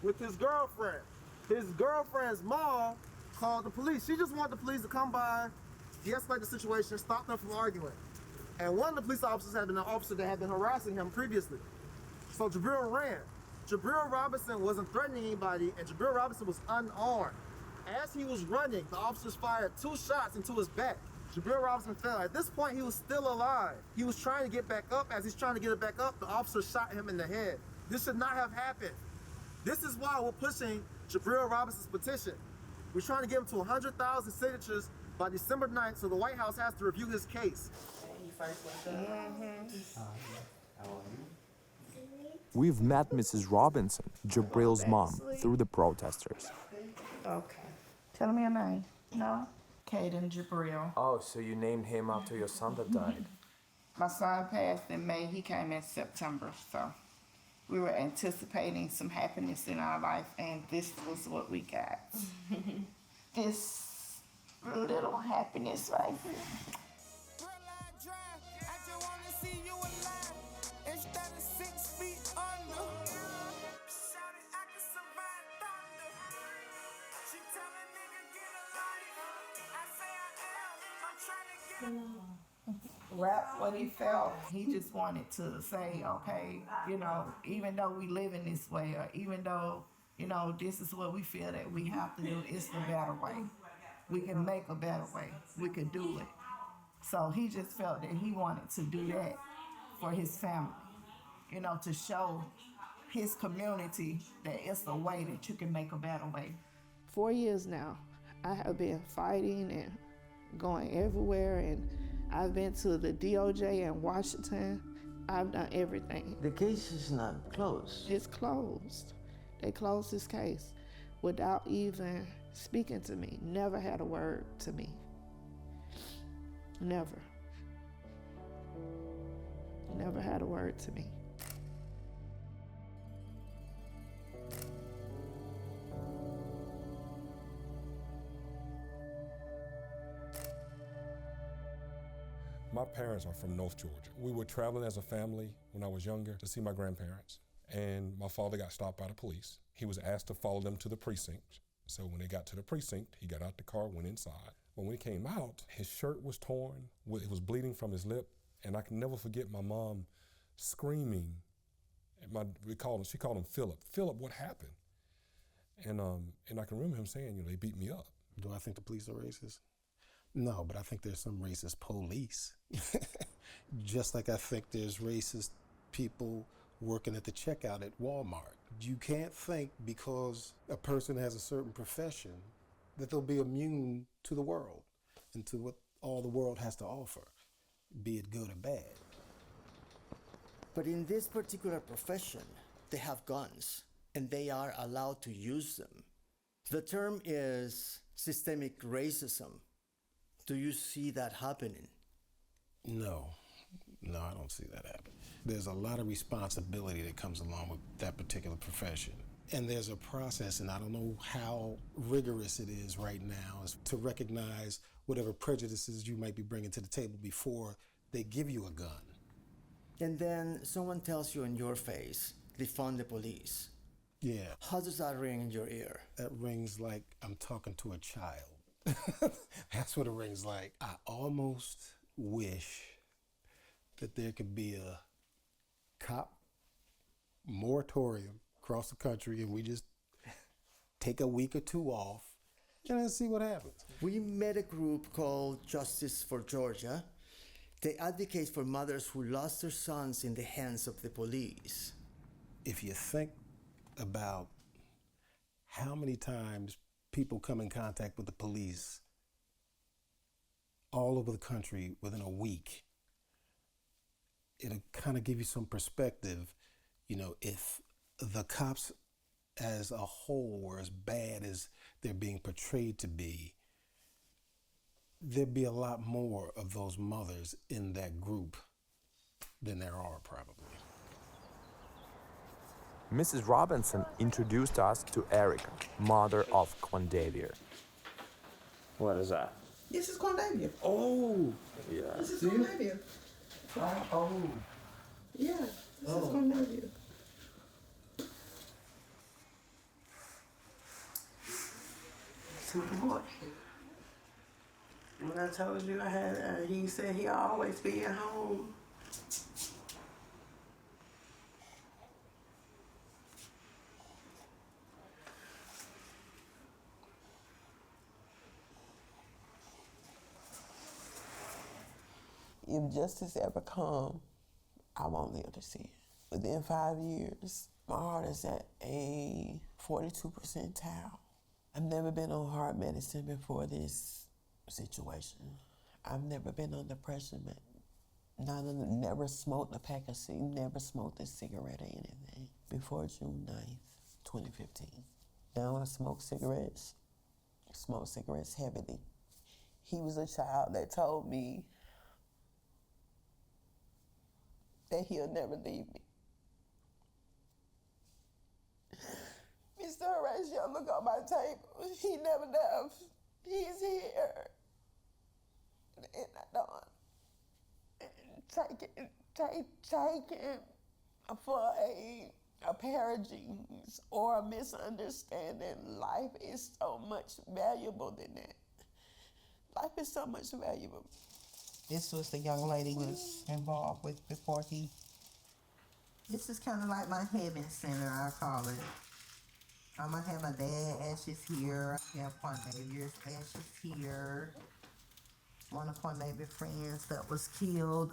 with his girlfriend. His girlfriend's mom called the police. She just wanted the police to come by, de-escalate the situation, stop them from arguing. And one of the police officers had been an officer that had been harassing him previously. So Jabril ran. Jabril Robinson wasn't threatening anybody, and Jabril Robinson was unarmed. As he was running, the officers fired 2 shots into his back. Jabril Robinson fell. At this point, he was still alive. He was trying to get back up. As he's trying to get it back up, the officer shot him in the head. This should not have happened. This is why we're pushing Jabril Robinson's petition. We're trying to get him to 100,000 signatures by December 9th, so the White House has to review his case. We've met Mrs. Robinson, Jabril's mom, through the protesters. Okay. Tell me your name. No? Caden Jabril. Oh, so you named him after your son that died? My son passed in May. He came in September, so we were anticipating some happiness in our life, and this was what we got. This little happiness right here. Rap what he felt. He just wanted to say, okay, you know, even though we live in this way, or even though, you know, this is what we feel that we have to do, it's the better way. We can make a better way. We can do it. So he just felt that he wanted to do that for his family, you know, to show his community that it's a way that you can make a better way. 4 years now, I have been fighting and going everywhere, and I've been to the DOJ in Washington. I've done everything. The case is not closed. It's closed. They closed this case without even speaking to me. Never had a word to me. Never. Never had a word to me. My parents are from North Georgia. We were traveling as a family when I was younger to see my grandparents, and my father got stopped by the police. He was asked to follow them to the precinct. So when they got to the precinct, he got out the car, went inside. When we came out, his shirt was torn, it was bleeding from his lip, and I can never forget my mom screaming. She called him Philip. Philip, what happened? And I can remember him saying, you know, they beat me up. Do I think the police are racist? No, but I think there's some racist police. Just like I think there's racist people working at the checkout at Walmart. You can't think because a person has a certain profession that they'll be immune to the world and to what all the world has to offer, be it good or bad. But in this particular profession, they have guns and they are allowed to use them. The term is systemic racism. Do you see that happening? No, I don't see that happening. There's a lot of responsibility that comes along with that particular profession. And there's a process, and I don't know how rigorous it is right now, is to recognize whatever prejudices you might be bringing to the table before they give you a gun. And then someone tells you in your face, defund the police. Yeah. How does that ring in your ear? That rings like I'm talking to a child. That's what it rings like. I almost wish that there could be a cop moratorium across the country and we just take a week or two off and then see what happens. We met a group called Justice for Georgia. They advocate for mothers who lost their sons in the hands of the police. If you think about how many times people come in contact with the police all over the country within a week, it'll kind of give you some perspective. You know, if the cops as a whole were as bad as they're being portrayed to be, there'd be a lot more of those mothers in that group than there are probably. Mrs. Robinson introduced us to Erica, mother of Quandavia. What is that? This is Quandavia. Oh, yeah. This is Quandavia. Oh. Yeah, this is Quandavia. Super boy. When I told you I had, he said he'll always be at home. If justice ever come, I won't live to see it. Within 5 years, my heart is at a 42 percentile. I've never been on heart medicine before this situation. I've never been under pressure, never smoked a pack of cigarettes, never smoked a cigarette or anything before June 9th, 2015. Now I smoke cigarettes heavily. He was a child that told me that he'll never leave me. Mr. Horatio, look on my table. He never left. He's here. And I don't take it for a paragenes or a misunderstanding. Life is so much valuable than that. Life is so much valuable. This was the young lady was involved with before he. This is kind of like my heaven center, I call it. I'm gonna have my dad ashes here. I have Quandavia's ashes here. One of Quandavia's friends that was killed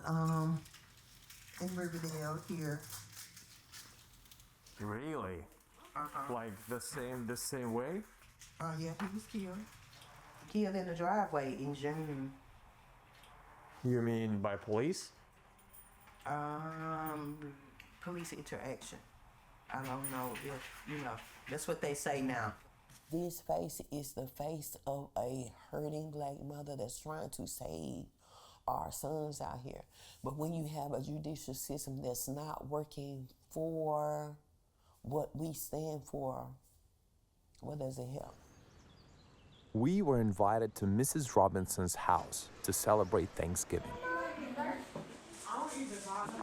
in Riverdale here. Really? Like the same way? Oh yeah, he was killed. Killed in the driveway in June. You mean by police? Police interaction. I don't know if, that's what they say now. This face is the face of a hurting black mother that's trying to save our sons out here. But when you have a judicial system that's not working for what we stand for, what does it help? We were invited to Mrs. Robinson's house to celebrate Thanksgiving.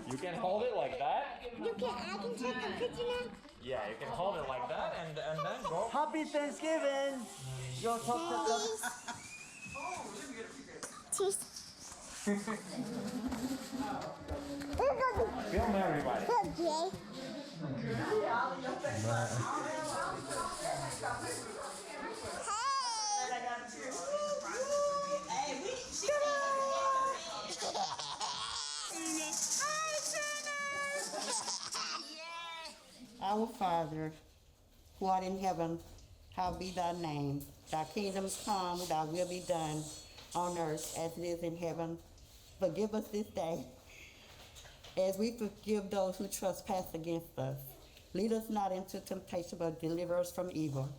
You can hold it like that? I can take a picture now? Yeah, you can hold it like that and then go. Happy Thanksgiving! Your Film everybody. Okay. Our Father, who art in heaven, hallowed be thy name. Thy kingdom come, thy will be done on earth as it is in heaven. Forgive us this day, as we forgive those who trespass against us. Lead us not into temptation, but deliver us from evil.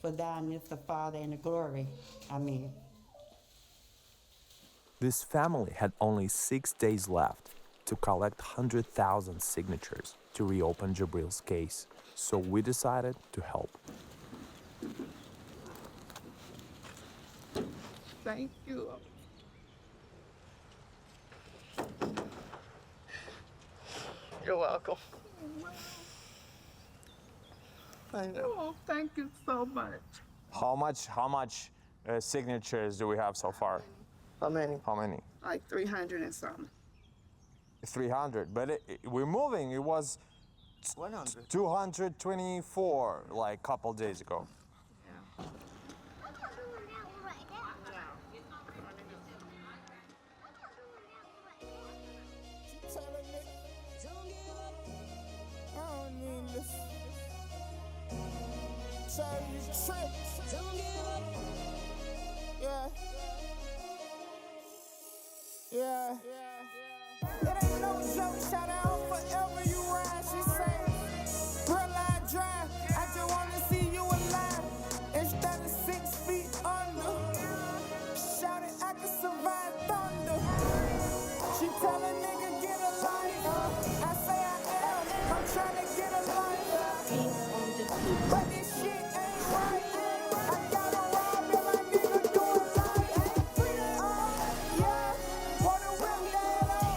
For thine is the Father and the glory. Amen. This family had only 6 days left to collect 100,000 signatures to reopen Jabril's case, so we decided to help. Thank you. You're welcome. I know. Oh, thank you so much. How much signatures do we have so far? How many? How many? Like 300 and something. 300, but we're moving. It was 100. 224 like a couple days ago. Yeah. It ain't no joke, shout out forever you ride, she say. Real life drive, I just wanna see you alive. Instead of 6 feet under. Shout it, I can survive thunder. She tell a nigga get a life. I say I am, I'm trying to get a life. But this shit ain't right. I gotta rob him, my nigga do it like. Yeah, wanna whip that up.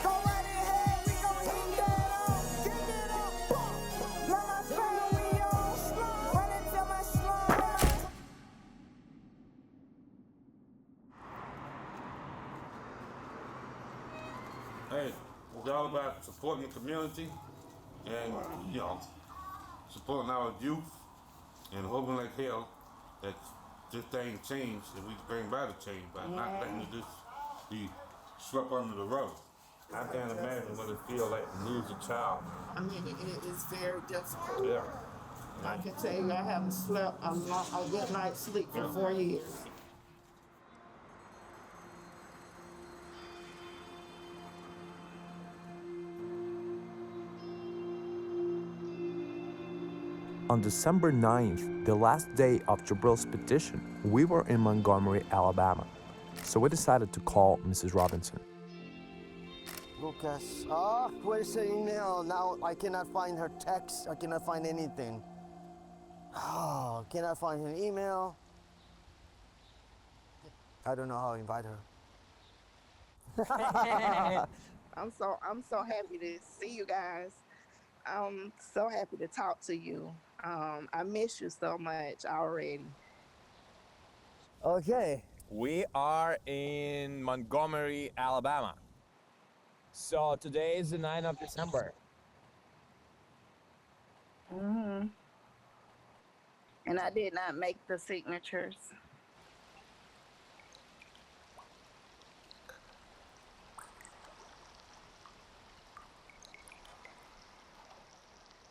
Go right ahead, we gon' heat that up. Give it up. Let my family on. Run into my slum. Hey, it's all about supporting the community and, you know, supporting our youth and hoping like hell that this thing change, that we bring about a change by not letting it just be swept under the rug. I can't imagine what it feels like to lose a child. I mean, it is very difficult. Yeah. I can tell you, I haven't slept a good night's sleep for 4 years. On December 9th, the last day of Jabril's petition, we were in Montgomery, Alabama. So we decided to call Mrs. Robinson. Lucas, where's her email? Now I cannot find her text. I cannot find anything. Oh, cannot find her email. I don't know how to invite her. I'm so happy to see you guys. I'm so happy to talk to you. I miss you so much already. Okay. We are in Montgomery, Alabama. So today is the 9th of December. And I did not make the signatures.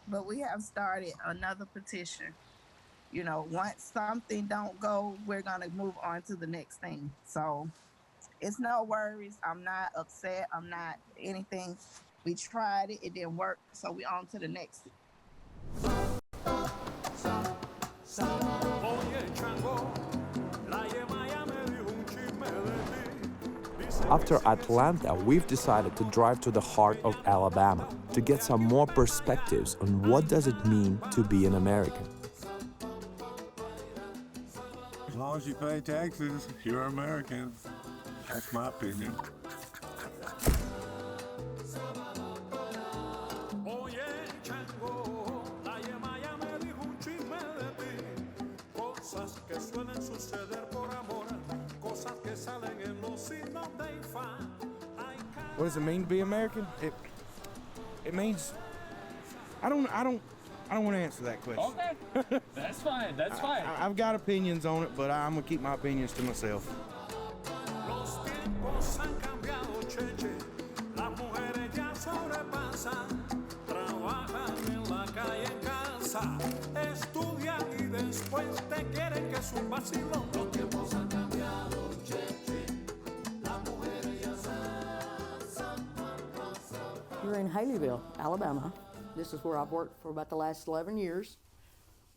But we have started another petition. You know, once something don't go, we're gonna move on to the next thing. So it's no worries. I'm not upset. I'm not anything. We tried it. It didn't work. So we on to the next. After Atlanta, we've decided to drive to the heart of Alabama to get some more perspectives on what does it mean to be an American. As long as you pay taxes, you're American. That's my opinion. What does it mean to be American? It means I don't want to answer that question. Okay, that's fine. That's fine. I've got opinions on it, but I'm gonna keep my opinions to myself. empieza. Estudia y después te quieren que es un vacilón. Los tiempos han cambiado, las mujeres ya se. We're in Haleyville, Alabama. This is where I've worked for about the last 11 years.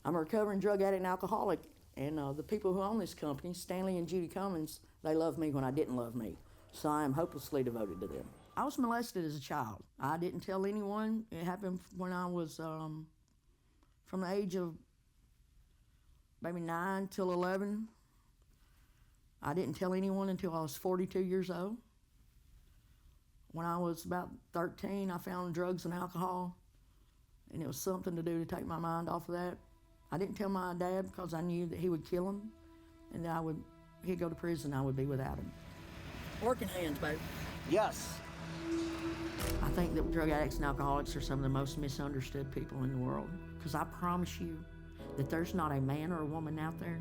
I'm a recovering drug addict and alcoholic, and the people who own this company, Stanley and Judy Cummins, they loved me when I didn't love me, so I am hopelessly devoted to them. I was molested as a child. I didn't tell anyone. It happened when I was from the age of maybe 9 till 11. I didn't tell anyone until I was 42 years old. When I was about 13, I found drugs and alcohol, and it was something to do to take my mind off of that. I didn't tell my dad because I knew that he would kill him, and that he'd go to prison, I would be without him. Working hands, baby. Yes. I think that drug addicts and alcoholics are some of the most misunderstood people in the world, because I promise you that there's not a man or a woman out there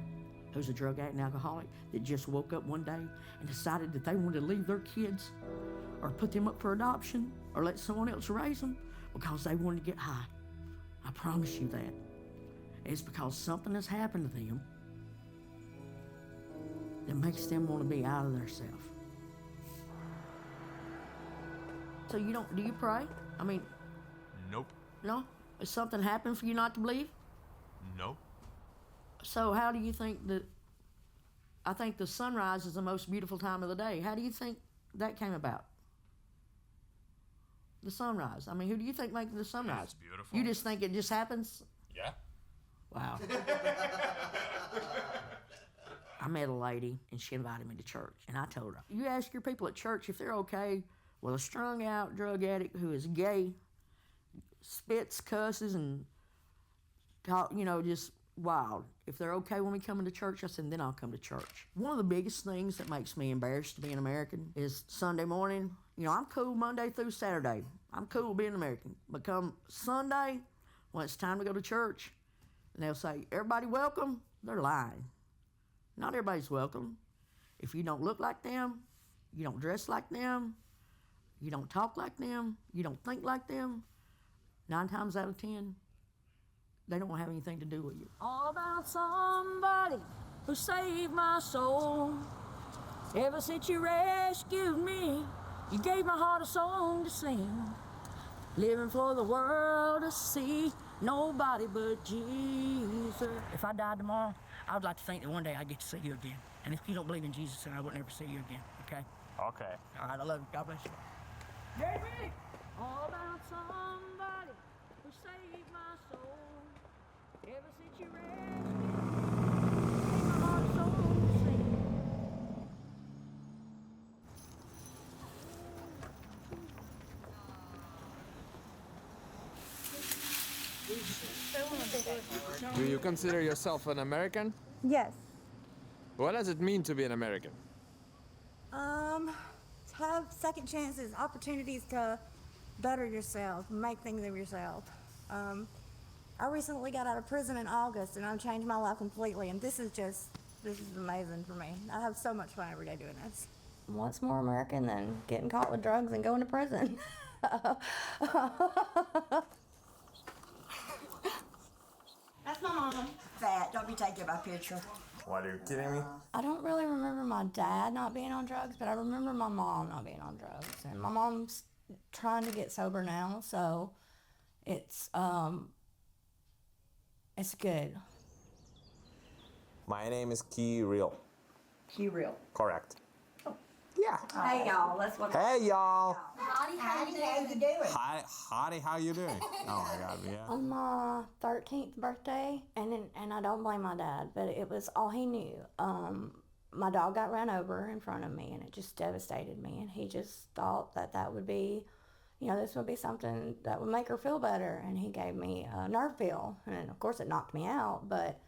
who's a drug addict and alcoholic that just woke up one day and decided that they wanted to leave their kids or put them up for adoption or let someone else raise them because they wanted to get high. I promise you that. It's because something has happened to them that makes them want to be out of themselves. So do you pray? I mean... Nope. No? Has something happened for you not to believe? Nope. So how do you think that... I think the sunrise is the most beautiful time of the day. How do you think that came about? The sunrise. I mean, who do you think made the sunrise? It's beautiful. You just think it just happens? Yeah. Wow. I met a lady, and she invited me to church, and I told her, you ask your people at church if they're okay with a strung-out drug addict who is gay, spits, cusses, and talk, just wild. If they're okay when we come into church, I said, then I'll come to church. One of the biggest things that makes me embarrassed to be an American is Sunday morning. I'm cool Monday through Saturday. I'm cool being American. But come Sunday, when it's time to go to church, and they'll say, everybody welcome, they're lying. Not everybody's welcome. If you don't look like them, you don't dress like them, you don't talk like them, you don't think like them, 9 times out of 10, they don't have anything to do with you. All about somebody who saved my soul. Ever since you rescued me, you gave my heart a song to sing. Living for the world to see, nobody but Jesus. If I died tomorrow, I would like to think that one day I'd get to see you again. And if you don't believe in Jesus, then I would never see you again, okay? Okay. All right, I love you. God bless you. Baby! All about somebody who saved my soul. Ever since you rescued me, gave my heart a song to sing. Do you consider yourself an American? Yes. What does it mean to be an American? To have second chances, opportunities to better yourself, make things of yourself. I recently got out of prison in August, and I've changed my life completely, and this is amazing for me. I have so much fun every day doing this. What's more American than getting caught with drugs and going to prison? That's my mom. Fat. Don't be taking my picture. What, are you kidding me? I don't really remember my dad not being on drugs, but I remember my mom not being on drugs. And my mom's trying to get sober now, so it's good. My name is Key Real. Key Real. Correct. Yeah. Hey y'all, let's look. Hey y'all. Howdy, how you doing? Hi, Hottie, how you doing? Oh my God, yeah. On my 13th birthday, and I don't blame my dad, but it was all he knew. My dog got run over in front of me, and it just devastated me. And he just thought that would be, this would be something that would make her feel better. And he gave me a nerve pill, and of course it knocked me out, but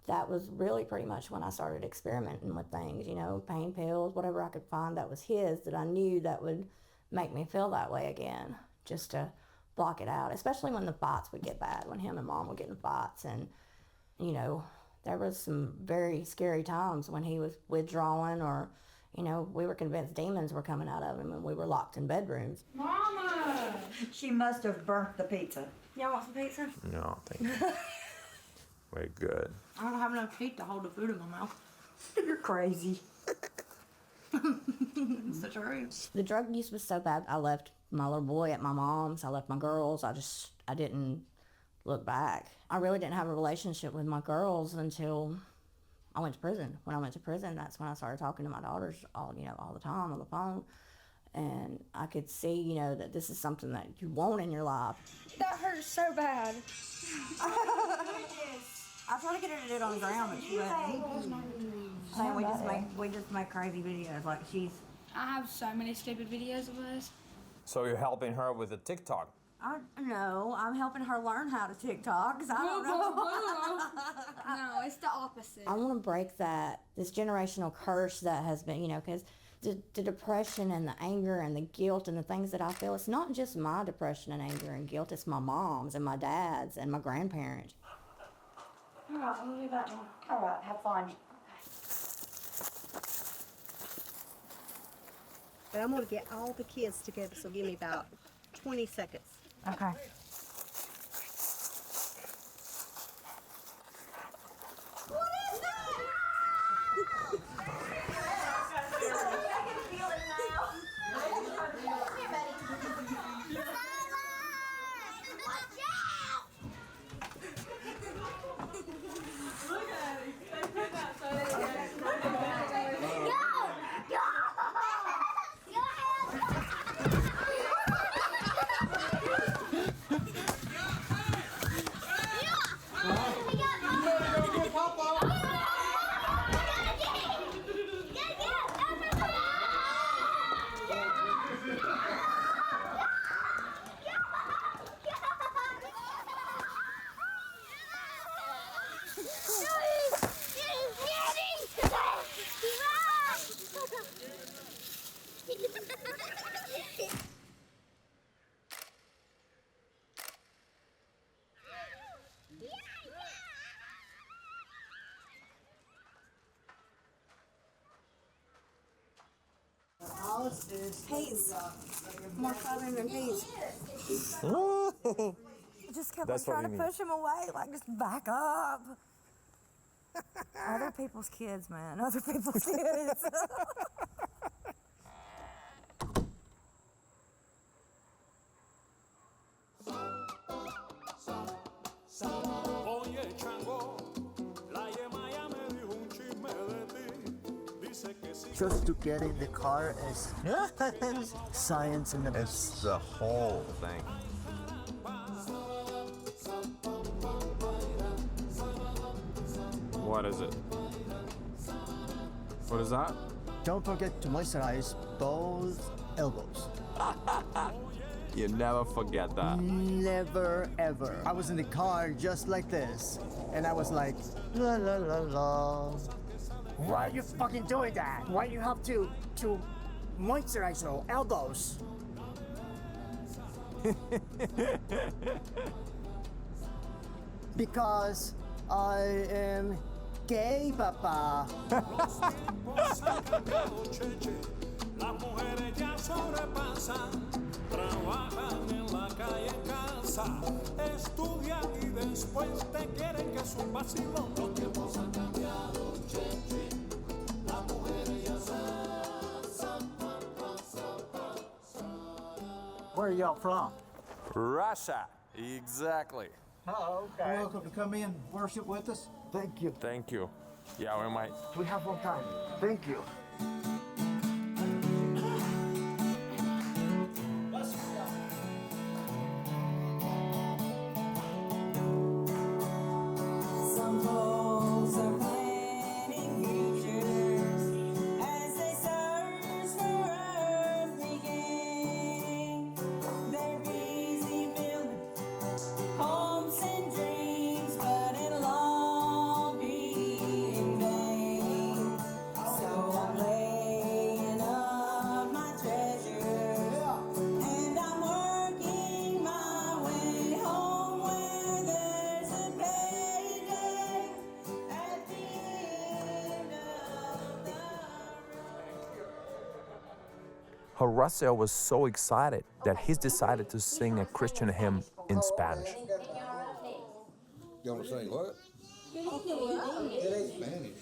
that was really pretty much when I started experimenting with things, pain pills, whatever I could find that was his that I knew that would make me feel that way again, just to block it out, especially when the fights would get bad, when him and Mom would get in fights. And, there was some very scary times when he was withdrawing or, we were convinced demons were coming out of him and we were locked in bedrooms. Mama! She must have burnt the pizza. Y'all want some pizza? No, thank you. Very good. I don't have enough teeth to hold the food in my mouth. You're crazy. It's the truth. The drug use was so bad, I left my little boy at my mom's. I left my girls. I didn't look back. I really didn't have a relationship with my girls until I went to prison. When I went to prison, that's when I started talking to my daughters all the time on the phone. And I could see, that this is something that you want in your life. That hurts so bad. I tried to get her to do it on the ground, but she wouldn't. Saying we just make crazy videos. Like I have so many stupid videos of us. So you're helping her with the TikTok? No, I'm helping her learn how to TikTok, 'cause I don't know. No, it's the opposite. I want to break this generational curse that has been, because the depression and the anger and the guilt and the things that I feel, it's not just my depression and anger and guilt, it's my mom's and my dad's and my grandparents. All right, we'll be back now. All right, have fun. But I'm going to get all the kids together, so give me about 20 seconds. Okay. What is that? I can feel it now. Watch out! Look at it. They put that so they Peas. More southern than peas. Just kept That's trying what to we need. push him away, like just back up. Other people's kids, man. Other people's kids. Oye, chango, la yemaya me dijo un chisme de ti. Dice que sí. Just to get in the car is science in the mix. It's the whole thing. What is it? What is that? Don't forget to moisturize both elbows. You never forget that. Never ever. I was in the car just like this, and I was like, la la la la. Why are you fucking doing that? Why do you have to moisturize your elbows? Because I am gay, Papa. Las mujeres ya sobrepasan, trabajan en la calle en casa, estudian y después te quieren que es un vacilón. Los tiempos han cambiado, cheche, las mujeres ya saben. Where are y'all from? Russia. Exactly. Oh, okay. Welcome to come in, worship with us. Thank you. Thank you. Yeah, we might. We have one time. Thank you. Some folks are planning futures as they search for earthly gain. They're busy building hopes and dreams, but it'll all be in vain. So I'm laying up my treasure, and I'm working my way home where there's a payday at the end of the Horacio was so excited that he's decided to sing a Christian hymn in Spanish. You want to say what? It ain't Spanish.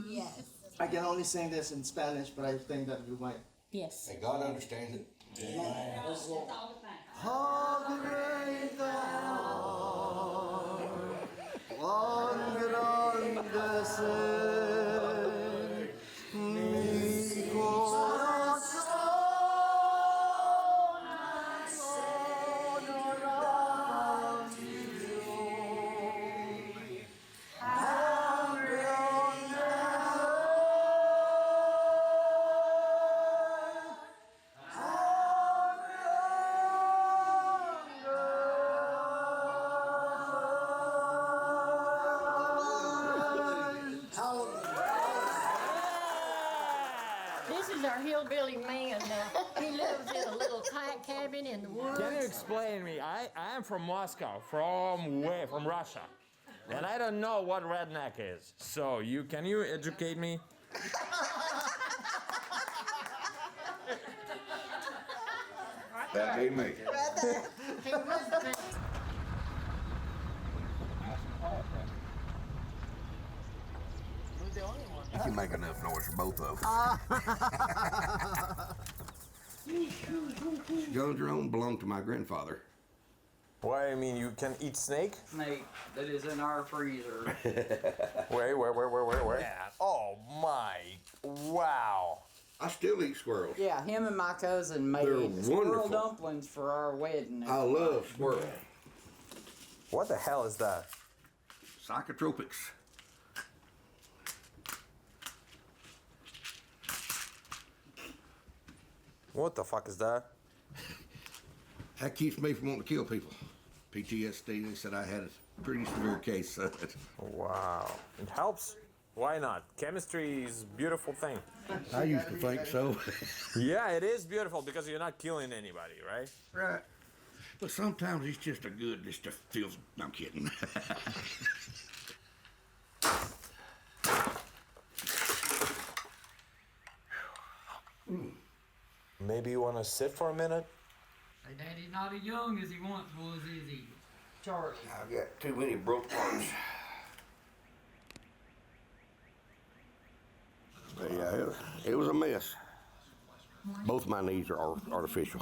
Yes. I can only sing this in Spanish, but I think that you might. Yes. And God understands it. How great thou art, cuán grande ser mi corazón honorará tu Dios. How grande This is our hillbilly man now. He lives in a little tight cabin in the woods. Can you explain me? I am from Moscow, from Russia. And I don't know what redneck is. So can you educate me? That ain't me. He was the You can make enough noise for both of them. Guns are own belonged to my grandfather. What do you mean? You can eat snake? Snake that is in our freezer. Wait. Yeah. Oh my! Wow. I still eat squirrels. Yeah, him and my cousin made They're squirrel wonderful. dumplings for our wedding. I love squirrel. What the hell is that? Psychotropics. What the fuck is that? That keeps me from wanting to kill people. PTSD, they said I had a pretty severe case of it. Wow. It helps. Why not? Chemistry is a beautiful thing. I used to think so. Yeah, it is beautiful because you're not killing anybody, right? Right. But sometimes it's just a good, just feels, I'm kidding. Maybe you want to sit for a minute? Say, Daddy's not as young as he once was, is he? Charlie. I've got too many broke parts. Yeah, it was a mess. Both my knees are artificial.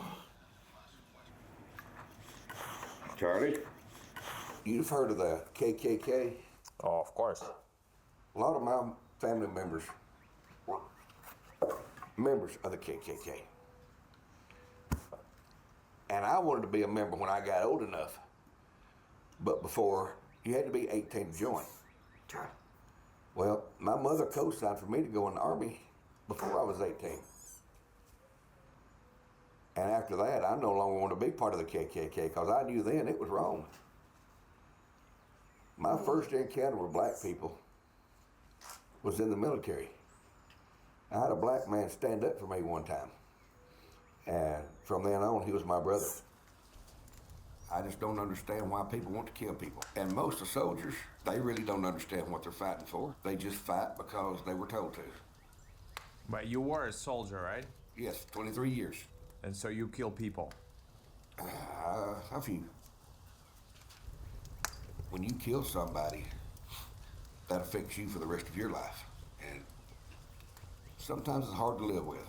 Charlie, you've heard of the KKK? Oh, of course. A lot of my family members were members of the KKK. And I wanted to be a member when I got old enough. But before, you had to be 18 to join. Well, my mother co-signed for me to go in the Army before I was 18. And after that, I no longer wanted to be part of the KKK because I knew then it was wrong. My first encounter with black people was in the military. I had a black man stand up for me one time. And from then on, he was my brother. I just don't understand why people want to kill people. And most of the soldiers, they really don't understand what they're fighting for. They just fight because they were told to. But you were a soldier, right? Yes, 23 years. And so you kill people? A few. When you kill somebody, that affects you for the rest of your life. And sometimes it's hard to live with.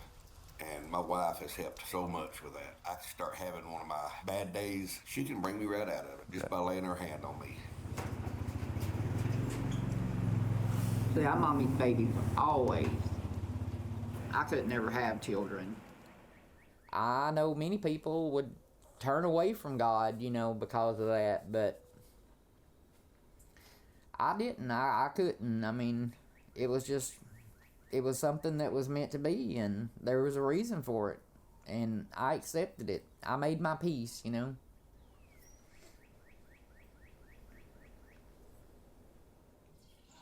And my wife has helped so much with that. I can start having one of my bad days. She can bring me right out of it just by laying her hand on me. See, I'm mommy's baby always. I could never have children. I know many people would turn away from God, you know, because of that, but I didn't. I couldn't. I mean, it was something that was meant to be, and there was a reason for it, and I accepted it. I made my peace, you know.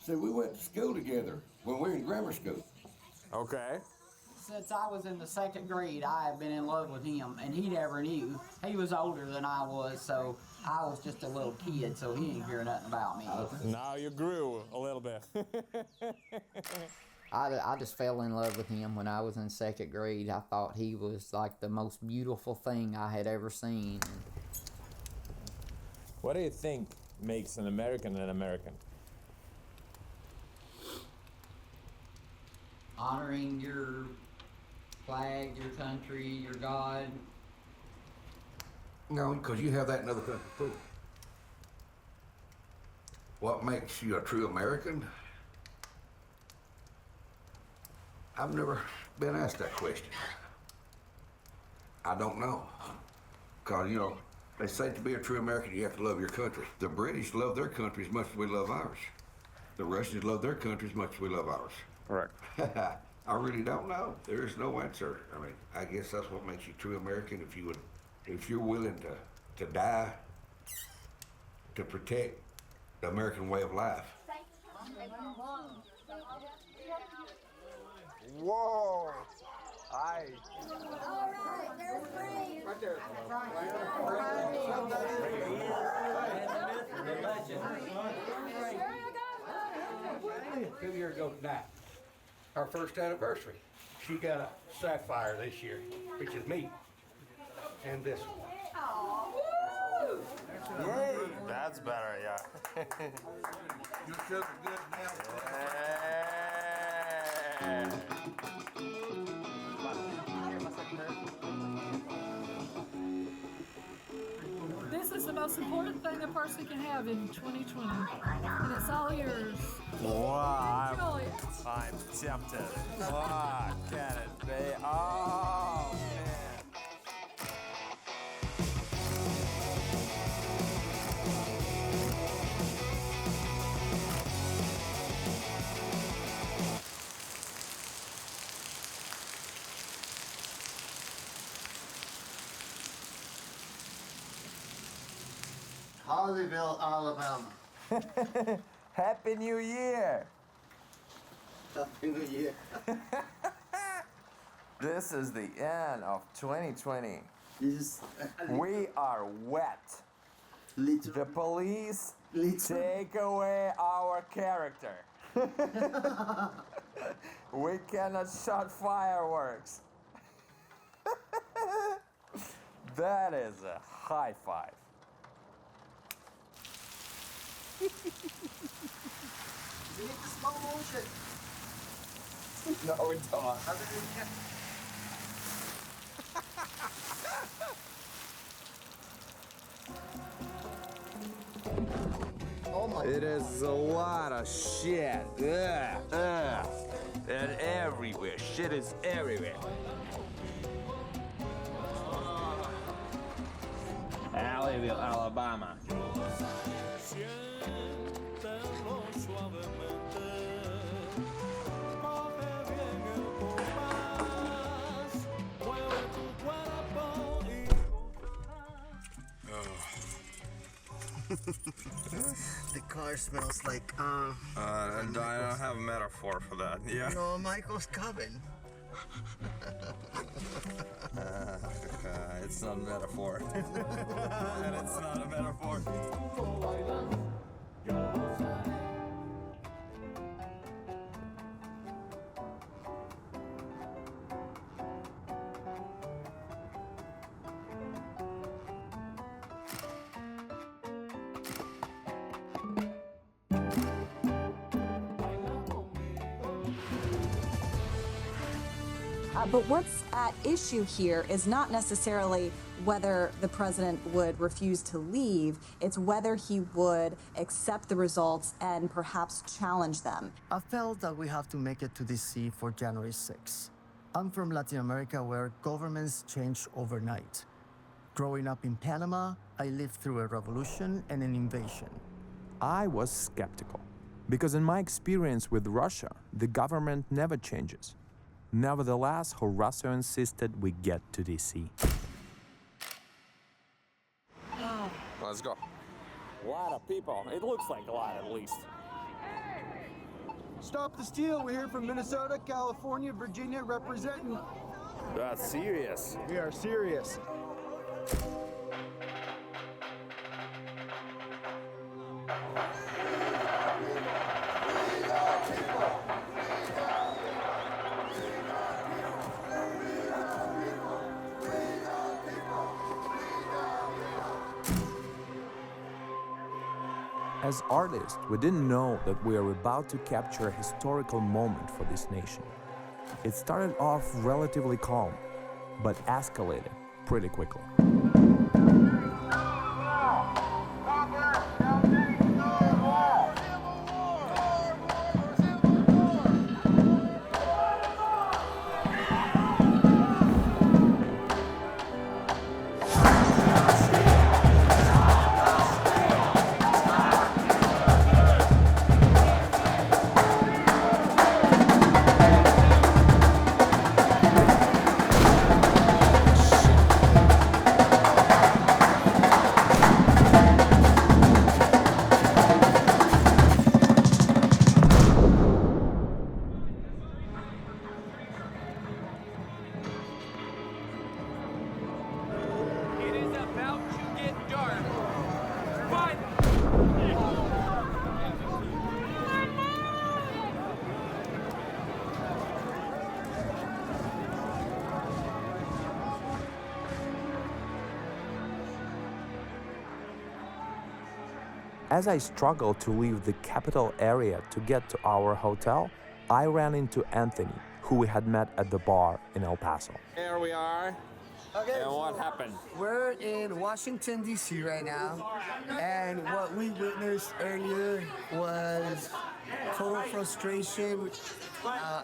See, we went to school together when we were in grammar school. Okay. Since I was in the second grade, I have been in love with him, and he never knew. He was older than I was, so I was just a little kid, so he didn't hear nothing about me. Now you grew a little bit. I just fell in love with him when I was in second grade. I thought he was like the most beautiful thing I had ever seen. What do you think makes an American an American? Honoring your flag, your country, your God. No, because you have that in other countries too. What makes you a true American? I've never been asked that question. I don't know. Because, you know, they say to be a true American, you have to love your country. The British love their country as much as we love ours. The Russians love their country as much as we love ours. Correct. I really don't know. There is no answer. I mean, I guess that's what makes you true American. If you're willing to die to protect the American way of life. Whoa! Hi. All right, there's three. Right there. Right. 2 years ago tonight, our first anniversary. She got a sapphire this year, which is me, and this one. Yay! That's better, yeah. Your sugar good now. Yeah. This is the most important thing a person can have in 2020, and it's all yours. Wow, Enjoy it. I'm tempted. Wow, get it, babe. Oh, man. Hollyville, Alabama. Happy New Year! Happy New Year. This is the end of 2020. This is We are wet. The police take away our character. We cannot shot fireworks. That is a high five. We need the slow motion. No, we don't. Oh my It is a lot of shit. And everywhere. Shit is everywhere. Alleyville, Alabama. Siéntelo suavemente, coge bien el compás, mueve tu cuerpo y The car smells like, I don't have a metaphor for that. Yeah. No, Michael's coming. It's not a metaphor. And it's not a metaphor. But what's at issue here is not necessarily whether the president would refuse to leave, it's whether he would accept the results and perhaps challenge them. I felt that we have to make it to DC for January 6th. I'm from Latin America where governments change overnight. Growing up in Panama, I lived through a revolution and an invasion. I was skeptical, because in my experience with Russia, the government never changes. Nevertheless, Horacio insisted we get to DC. Let's go. A lot of people. It looks like a lot at least. Stop the steal. We're here from Minnesota, California, Virginia, representing. That's serious. We are serious. As artists, we didn't know that we are about to capture a historical moment for this nation. It started off relatively calm, but escalated pretty quickly. As I struggled to leave the capital area to get to our hotel, I ran into Anthony, who we had met at the bar in El Paso. Here we are. Okay, And what happened? We're in Washington, D.C. right now, and what we witnessed earlier was total frustration,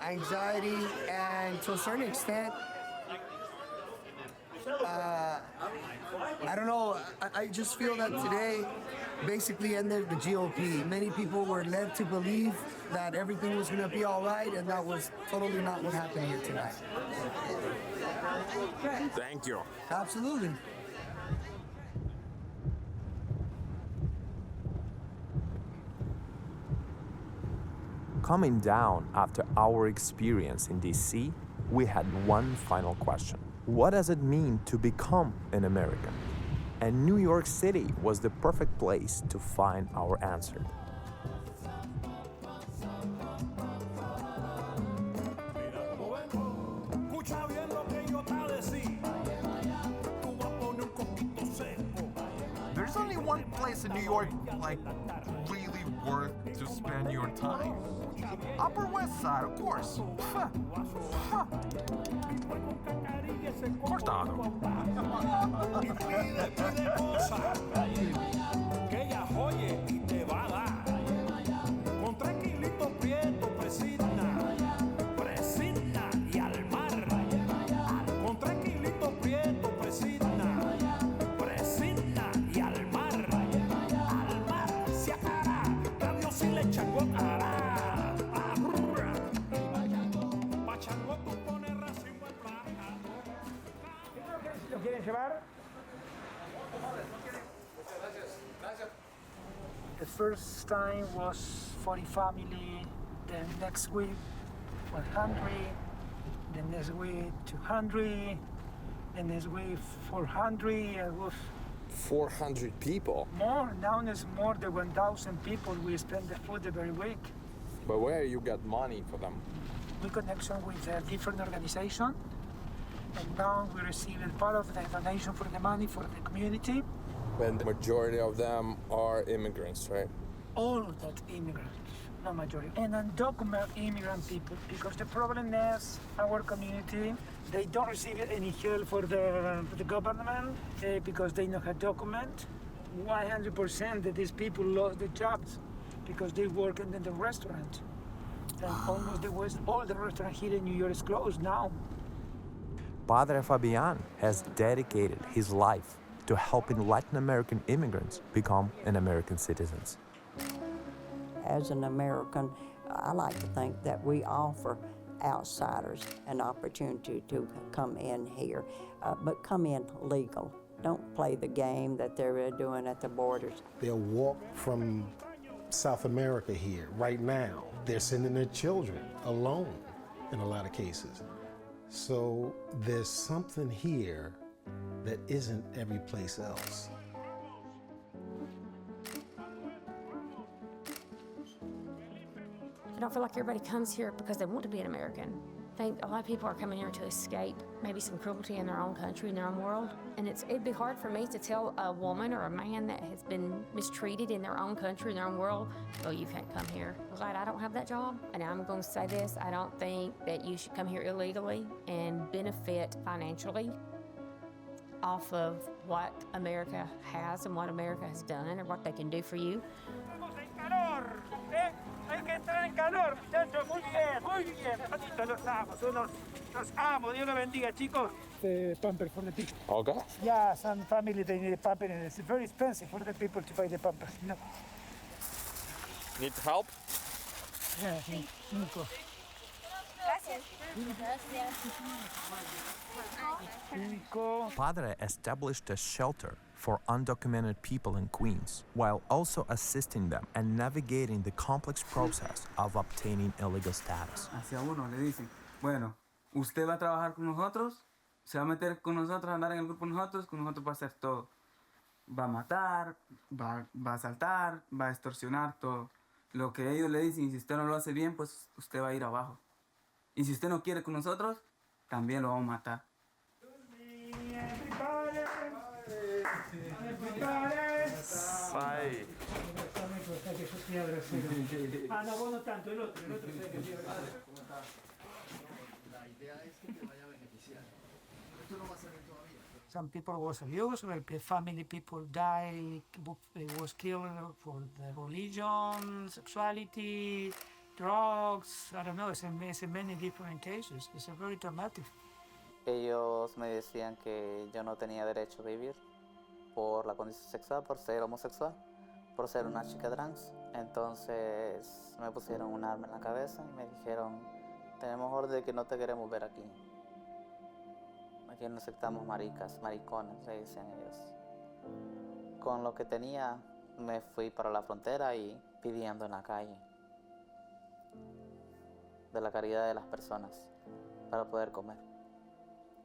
anxiety, and to a certain extent, I don't know, I just feel that today basically ended the GOP. Many people were led to believe that everything was going to be all right, and that was totally not what happened here tonight. Thank you. Absolutely. Coming down after our experience in DC, we had one final question. What does it mean to become an American? And New York City was the perfect place to find our answer. There's only one place in New York, like, really worth to spend your time. Upper West Side, of course. Cortado. Que ella joye y te va a dar. Con 3 kilitos prieto, presigna y al mar. Con 3 kilitos prieto, presigna y al mar. Al mar se acará, cambio si le chango cara. Pa' chango tú pones racimo en placa. ¿Lo quieren llevar? The first time was 40 family, then next week 100, then next week 200, then next week 400, and was 400 people. more. Now there's more than 1,000 people. We spend the food every week. But where you got money for them? We connection with a different organization, and now we receive part of the donation for the money for the community. And the majority of them are immigrants, right? All of that immigrants, not majority, and undocumented immigrant people, because the problem is our community, they don't receive any help for the government because they don't have document. 100% that these people lost their jobs because they work in the restaurant. And almost all the restaurant here in New York is closed now. Padre Fabian has dedicated his life to helping Latin American immigrants become an American citizens. As an American, I like to think that we offer outsiders an opportunity to come in here, but come in legal. Don't play the game that they're doing at the borders. They'll walk from South America here right now. They're sending their children alone in a lot of cases. So there's something here that isn't every place else. I don't feel like everybody comes here because they want to be an American. think a lot of people are coming here to escape maybe some cruelty in their own country, in their own world. And it'd be hard for me to tell a woman or a man that has been mistreated in their own country, in their own world, oh, you can't come here. Glad I don't have that job. And I'm going to say this, I don't think that you should come here illegally and benefit financially off of what America has and what America has done or what they can do for you. Hay que entrar en calor, muchachos, muy bien, los amo, Dios los bendiga, chicos. The pamper for the people. Okay. Yeah, some family they need a pamper and it's very expensive for the people to buy the pamper, you know. Need help? Yeah, cinco. Padre established a shelter for undocumented people in Queens, while also assisting them and navigating the complex process of obtaining illegal status. Hacia uno le dicen, bueno, usted va a trabajar con nosotros, se va a meter con nosotros, a andar en el grupo con nosotros va a hacer todo. Va a matar, va a asaltar, va a extorsionar, todo. Lo que ellos le dicen, y si usted no lo hace bien, pues usted va a ir abajo. Y si usted no quiere con nosotros, también lo vamos a matar. Sai. Ah, no, vos no tanto, el otro sé que sí. La idea es que te vaya a beneficiar. Esto no va a salir todavía. Some people was abused, where family people die, was killed for the religion, sexuality, drugs, I don't know, it's in many different cases. It's a very traumatic. Ellos me decían que yo no tenía derecho a vivir por la condición sexual, por ser homosexual, por ser una chica trans. Entonces me pusieron un arma en la cabeza y me dijeron, tenemos orden de que no te queremos ver aquí. Aquí no aceptamos maricas, maricones, le dicen ellos. Con lo que tenía me fui para la frontera y pidiendo en la calle de la caridad de las personas para poder comer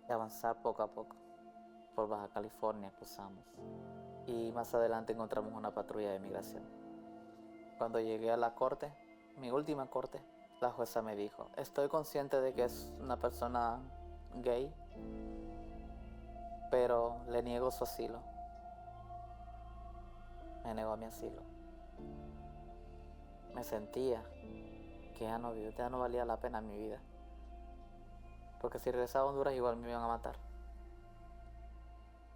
y avanzar poco a poco. Por Baja California cruzamos y más adelante encontramos una patrulla de migración. Cuando llegué a la corte, mi última corte, la jueza me dijo, estoy consciente de que es una persona gay, pero le niego su asilo. Me negó mi asilo. Me sentía que ya no valía la pena mi vida, porque si regresaba a Honduras igual me iban a matar.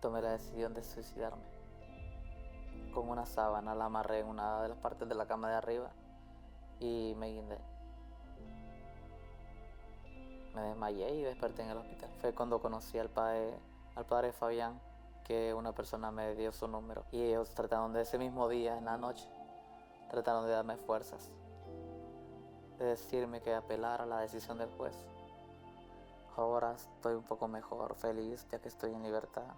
Tomé la decisión de suicidarme. Con una sábana la amarré en una de las partes de la cama de arriba y me guindé. Me desmayé y desperté en el hospital. Fue cuando conocí al padre Fabián, que una persona me dio su número. Y ellos trataron de ese mismo día, en la noche, trataron de darme fuerzas, de decirme que apelara a la decisión del juez. Ahora estoy un poco mejor, feliz, ya que estoy en libertad.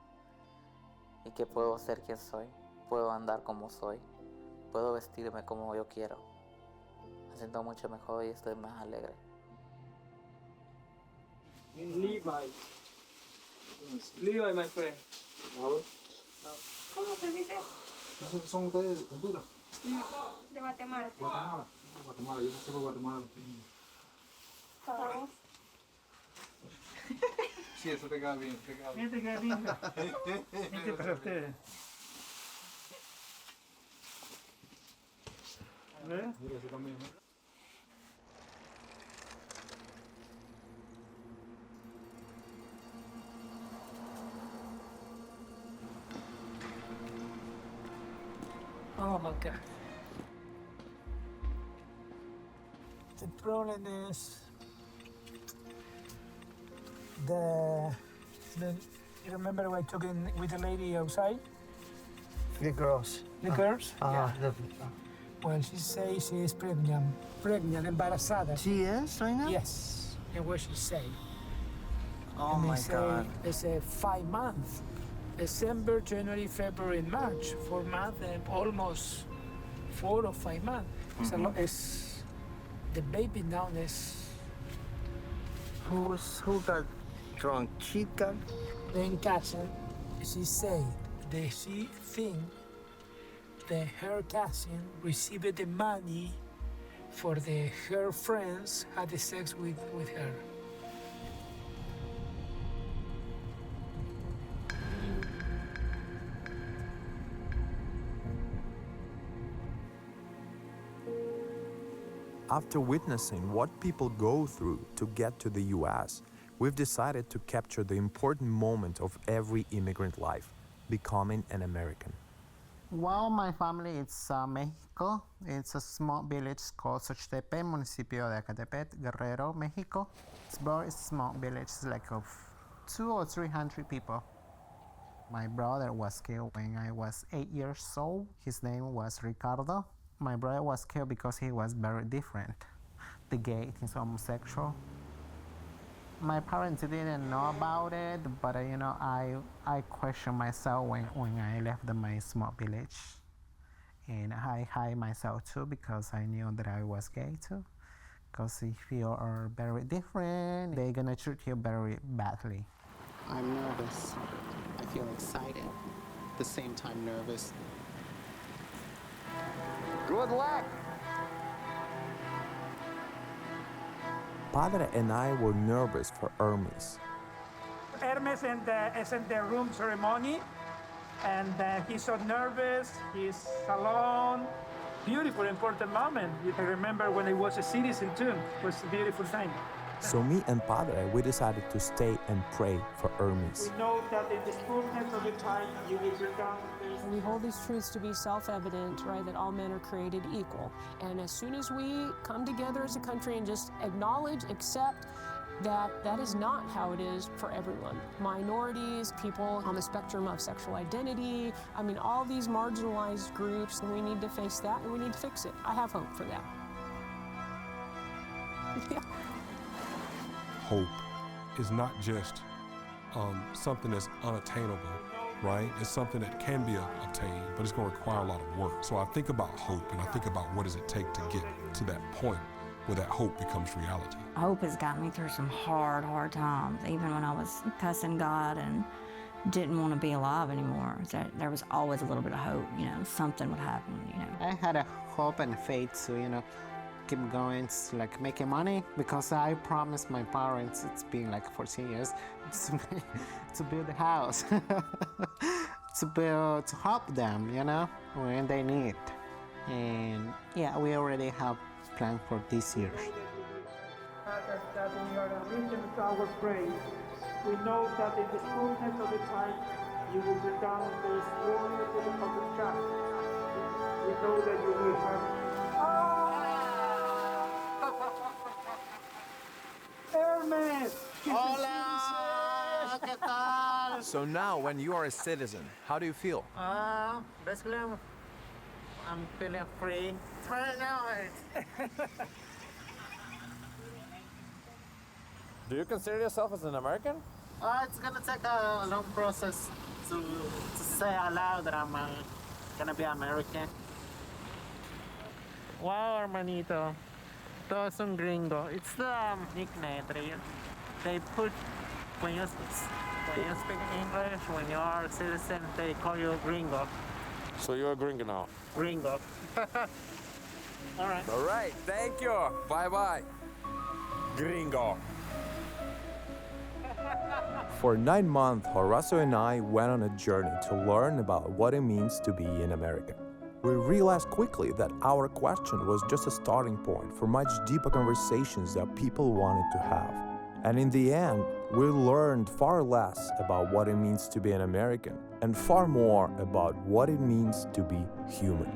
Y que puedo ser quien soy, puedo andar como soy, puedo vestirme como yo quiero. Me siento mucho mejor y estoy más alegre. Levi, my friend. ¿Cómo se dice? ¿Son ustedes de Honduras? De Guatemala. Guatemala, yo no sé por Guatemala. Todos. Sí, eso te queda bien, te queda bien. Te queda bien. Este para ustedes. A ver. Mira, eso también, ¿no? Oh my God. The problem is you remember when I took in with the lady outside? The girls. The girls? Yeah. Well, she says she is pregnant, embarazada. She is right now? Yes. And what she say? Oh and my God. They say 5 months. December, January, February, and March. 4 months and almost 4 or 5 months. It's a lot. It's the baby now is. Who got drunk? She got. Then cousin, she say that she think that her cousin received the money for her friends had the sex with her. After witnessing what people go through to get to the US, we've decided to capture the important moment of every immigrant life, becoming an American. Well, my family is Mexico. It's a small village called Xochitepe, municipio de Ecatepec, Guerrero, Mexico. It's a very small village, it's like of 200 or 300 people. My brother was killed when I was 8 years old. His name was Ricardo. My brother was killed because he was very different. The gay, he's homosexual. My parents didn't know about it, but you know, I questioned myself when I left my small village. And I hide myself too because I knew that I was gay too. Because if you are very different, they're gonna treat you very badly. I'm nervous. I feel excited. At the same time nervous. Good luck! Padre and I were nervous for Hermes. Hermes is in the room ceremony, and he's so nervous, he's alone. Beautiful, important moment. I remember when I was a citizen too. It was a beautiful thing. So me and Padre, we decided to stay and pray for Hermes. We know that in the fullness of the time you will become. We hold these truths to be self-evident, right, that all men are created equal. And as soon as we come together as a country and just acknowledge, accept that that is not how it is for everyone. Minorities, people on the spectrum of sexual identity, I mean, all these marginalized groups, and we need to face that and we need to fix it. I have hope for that. Yeah. Hope is not just something that's unattainable, right? It's something that can be obtained, but it's going to require a lot of work. So I think about hope, and I think about what does it take to get to that point where that hope becomes reality. Hope has got me through some hard times, even when I was cussing God and didn't want to be alive anymore. So there was always a little bit of hope, you know, something would happen, you know. I had a hope and faith to, you know, keep going, like making money, because I promised my parents, it's been like 14 years, to build a house, to help them, you know, when they need. And yeah, we already have planned for this year. That we are a listen to our praise. We know that in the fullness of the time you will become the fullness of the child. We know that you will have. Hermes! Hola! ¿Qué tal? So now, when you are a citizen, how do you feel? Basically, I'm feeling free. Right now, Do you consider yourself as an American? it's gonna take a long process to say out loud that I'm gonna be American. Wow, hermanito. Todo es un gringo. It's the nickname that they put when you speak English, when you are a citizen, they call you gringo. So you're a gringo now? Gringo. All right. All right, thank you. Bye-bye. Gringo. For 9 months, Horacio and I went on a journey to learn about what it means to be an American. We realized quickly that our question was just a starting point for much deeper conversations that people wanted to have. And in the end, we learned far less about what it means to be an American and far more about what it means to be human.